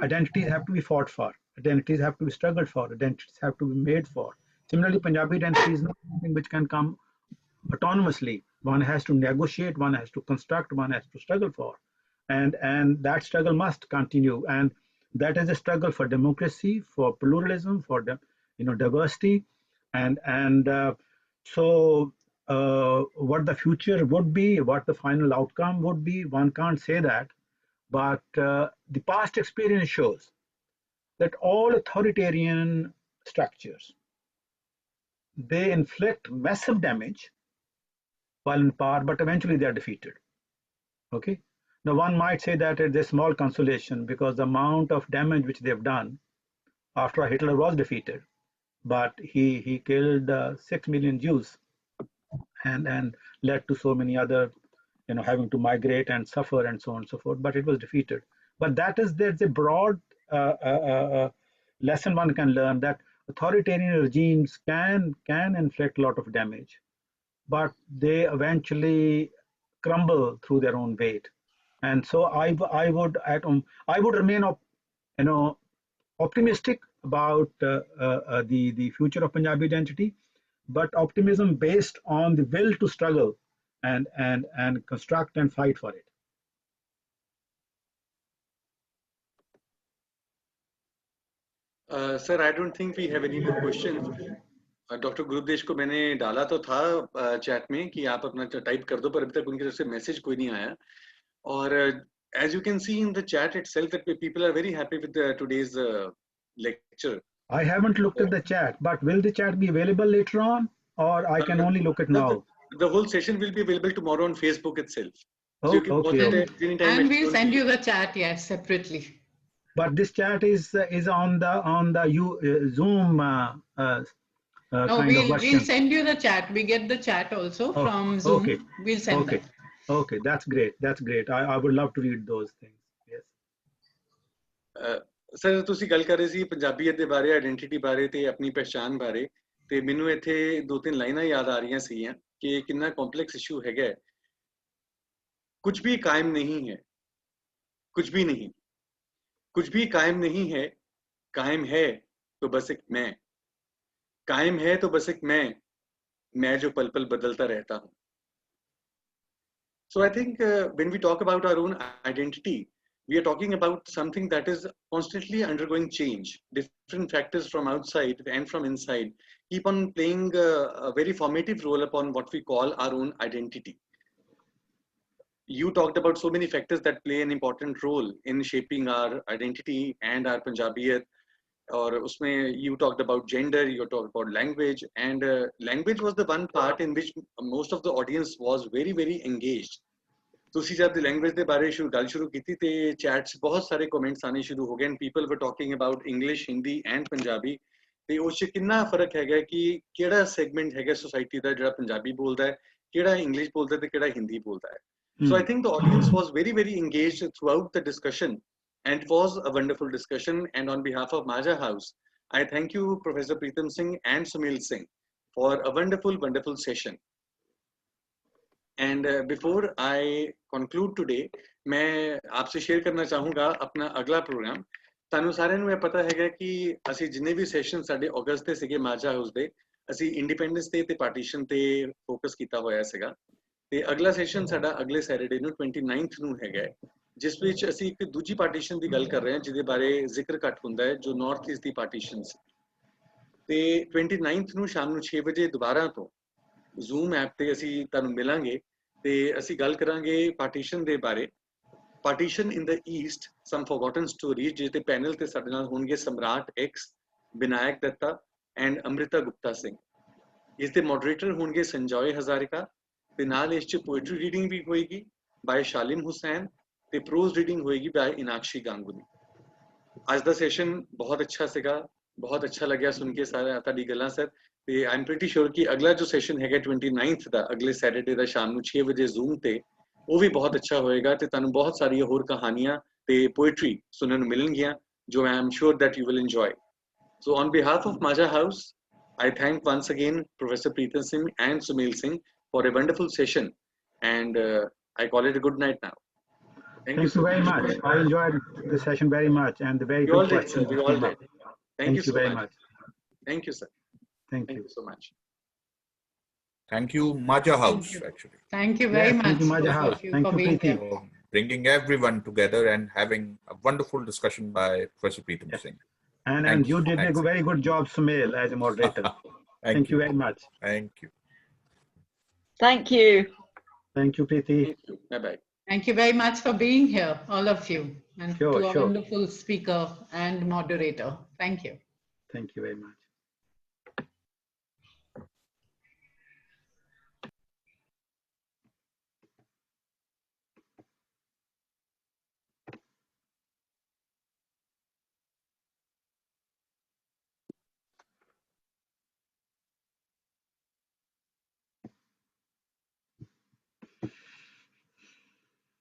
identities have to be fought for, identities have to be struggled for, identities have to be made for. Similarly, Punjabi identity is not something which can come autonomously. One has to negotiate, one has to construct, one has to struggle for, and that struggle must continue. And that is a struggle for democracy, for pluralism, for diversity, and so what the future would be, what the final outcome would be, one can't say that. But the past experience shows that all authoritarian structures, they inflict massive damage while in power, but eventually they are defeated. Okay. Now one might say that it's a small consolation because the amount of damage which they have done after Hitler was defeated, but he killed 6 million Jews and led to so many other, having to migrate and suffer and so on and so forth, but it was defeated. But there's a broad lesson one can learn, that authoritarian regimes can inflict a lot of damage, but they eventually crumble through their own weight. And so I would remain optimistic about the future of Punjabi identity, but optimism based on the will to struggle and construct and fight for it. Sir, I don't think we have any more questions. Doctor Gurudesh को मैंने डाला तो था chat में कि आप अपना type कर दो, पर अभी तक उनकी तरफ से मैसेज कोई नहीं आया. और as you can see in the chat itself that people are very happy with today's lecture. I haven't looked at the chat, but will the chat be available later on, or I can only look at now? The whole session will be available tomorrow on Facebook itself. Oh, so you can okay. Anytime and we'll send you the chat, yes, separately. But this chat is on the Zoom no, we'll send you the chat. We get the chat also from Zoom. Okay. We'll send that. Okay, that's great. That's great. I would love to read those things. Yes. Sir, ਤੁਸੀਂ ਗੱਲ ਕਰ ਰਹੇ ਸੀ ਪੰਜਾਬੀਅਤ ਦੇ ਬਾਰੇ, identity ਬਾਰੇ ਤੇ ਆਪਣੀ ਪਛਾਣ ਬਾਰੇ, ਤੇ ਮੈਨੂੰ ਇੱਥੇ 2-3 ਲਾਈਨਾਂ ਯਾਦ ਆ ਰਹੀਆਂ ਸੀਗੀਆਂ ਕਿ ਕਿੰਨਾ ਕੰਪਲੈਕਸ ਇਸ਼ੂ ਹੈਗਾ. कुछ भी कायम नहीं है, कुछ भी नहीं, कुछ भी कायम नहीं है, कायम है तो बस एक मैं, कायम है तो बस एक मैं जो पल पल बदलता रहता हूं. So I think when we talk about our own identity, we are talking about something that is constantly undergoing change. Different factors from outside and from inside keep on playing a very formative role upon what we call our own identity. You talked about so many factors that play an important role in shaping our identity and our Punjabiyat. or usme you talked about gender, you talked about language, and language was the one part in which most of the audience was very, very engaged. ਤੁਸੀਂ ਜਦ language ਦੇ ਬਾਰੇ ਗੱਲ ਸ਼ੁਰੂ ਕੀਤੀ ਤੇ chat 'ਚ ਬਹੁਤ ਸਾਰੇ ਕਮੈਂਟਸ ਆਣੇ ਸ਼ੁਰੂ ਹੋ ਗਏ ਐਂਡ ਪੀਪਲ ਵਰ talking about English, Hindi and Punjabi ਤੇ ਉਸ 'ਚ ਕਿੰਨਾ ਫਰਕ ਹੈਗਾ ਕਿ ਕਿਹੜਾ ਸੈਗਮੈਂਟ ਹੈਗਾ ਸੋਸਾਇਟੀ ਦਾ ਜਿਹੜਾ ਪੰਜਾਬੀ ਬੋਲਦਾ ਹੈ, ਕਿਹੜਾ ਇੰਗਲਿਸ਼ ਬੋਲਦਾ ਤੇ ਕਿਹੜਾ ਹਿੰਦੀ ਬੋਲਦਾ ਹੈ. So I think the audience was very, very engaged throughout the discussion, and it was a wonderful discussion. And on behalf of Majha House, I thank you, Professor Pritam Singh and Sumal Singh, for a wonderful, wonderful session. And before I conclude today, मैं आपसे share करना चाहूँगा अपना अगला programme. ਤੁਹਾਨੂੰ ਸਾਰਿਆਂ ਨੂੰ ਇਹ ਪਤਾ ਹੈਗਾ ਕਿ ਅਸੀਂ ਜਿੰਨੇ ਵੀ ਸੈਸ਼ਨ ਸਾਡੇ ਅਗਸਤ ਦੇ ਸੀਗੇ ਮਾਝਾ ਹਾਊਸ ਦੇ, ਅਸੀਂ ਇੰਡੀਪੈਂਡੈਂਸ ਡੇ ਤੇ ਪਾਰਟੀਸ਼ਨ ਤੇ ਫੋਕਸ ਕੀਤਾ ਹੋਇਆ ਸੀਗਾ. ਤੇ ਅਗਲਾ ਸੈਸ਼ਨ ਸਾਡਾ ਅਗਲੇ ਸੈਟਰਡੇ ਨੂੰ 29th ਨੂੰ ਹੈਗਾ, ਜਿਸ ਵਿੱਚ ਅਸੀਂ ਇੱਕ ਦੂਜੀ ਪਾਰਟੀਸ਼ਨ ਦੀ ਗੱਲ ਕਰ ਰਹੇ ਹਾਂ ਜਿਹਦੇ ਬਾਰੇ ਜ਼ਿਕਰ ਘੱਟ ਹੁੰਦਾ ਹੈ, ਜੋ ਨਾਰਥ ਈਸਟ ਦੀ ਪਾਰਟੀਸ਼ਨ ਸੀ. ਤੇ 29th ਨੂੰ ਸ਼ਾਮ ਨੂੰ 6 ਵਜੇ ਦੁਬਾਰਾ ਤੋਂ ਜ਼ੂਮ ਐਪ ਤੇ ਅਸੀਂ ਤੁਹਾਨੂੰ ਮਿਲਾਂਗੇ ਤੇ ਅਸੀਂ ਗੱਲ ਕਰਾਂਗੇ ਪਾਰਟੀਸ਼ਨ ਦੇ ਬਾਰੇ. ਪਾਰਟੀਸ਼ਨ ਇਨ ਦ ਈਸਟ, ਸਮ ਫੋਰਗੋਟਨ ਸਟੋਰੀਜ਼, ਜਿਹਦੇ ਪੈਨਲ ਤੇ ਸਾਡੇ ਨਾਲ ਹੋਣਗੇ ਸਮਰਾਟ ਐਕਸ, ਵਿਨਾਇਕ ਦੱਤਾ ਐਂਡ ਅੰਮ੍ਰਿਤਾ ਗੁਪਤਾ ਸਿੰਘ. ਇਸ ਦੇ ਮੋਡਰੇਟਰ ਹੋਣਗੇ ਸੰਜੋਏ ਹਜ਼ਾਰਿਕਾ ਤੇ ਨਾਲ ਇਸ 'ਚ ਪੋਇਟਰੀ ਰੀਡਿੰਗ ਵੀ ਹੋਏਗੀ ਬਾਏ ਸ਼ਾਲਿਮ ਹੁਸੈਨ ਤੇ ਪ੍ਰੋਜ਼ ਰੀਡਿੰਗ ਹੋਏਗੀ ਬਾਏ ਇਨਾਕਸ਼ੀ ਗਾਂਗੁਲੀ. ਅੱਜ ਦਾ ਸੈਸ਼ਨ ਬਹੁਤ ਅੱਛਾ ਸੀਗਾ, ਬਹੁਤ ਅੱਛਾ ਲੱਗਿਆ ਸੁਣ ਕੇ ਸਾਰਾ ਤੁਹਾਡੀ ਗੱਲਾਂ ਸਰ. ਤੇ ਆਈ ਐਮ ਪ੍ਰੀਟੀ ਸ਼ੋਰ ਕਿ ਅਗਲਾ ਜੋ ਸੈਸ਼ਨ ਹੈਗਾ 29th ਦਾ, ਅਗਲੇ ਸੈਟਰਡੇ ਦਾ ਸ਼ਾਮ ਨੂੰ 6 ਵਜੇ ਜ਼ੂਮ ਤੇ, ਉਹ ਵੀ ਬਹੁਤ ਅੱਛਾ ਹੋਏਗਾ ਤੇ ਤੁਹਾਨੂੰ ਬਹੁਤ ਸਾਰੀਆਂ ਹੋਰ ਕਹਾਣੀਆਂ ਤੇ ਪੋਇਟਰੀ ਸੁਣਨ ਨੂੰ ਮਿਲਣਗੀਆਂ ਜੋ I am sure that you will enjoy. So on behalf of Majha House, I thank once again Professor Pritam Singh and Sumal Singh for a wonderful session, and I call it a good night now. Thank you very much. I enjoyed the session very much, and the very good questions. We all did. Thank you so very much. Thank you, sir. Thank you so much. Thank you, Majha House, actually. Thank you very much. Thank you, Majha House. Thank you, Preeti. For bringing everyone together and having a wonderful discussion by Professor Pritam Singh. And you did a very good job, Sumal, as a moderator. Thank you very much. Thank you. Thank you. Thank you, Preeti. Bye-bye. Thank you very much for being here, all of you, and Sure, to our wonderful speaker and moderator. Thank you. Thank you very much.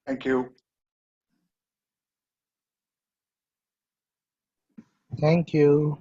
Thank you. Thank you.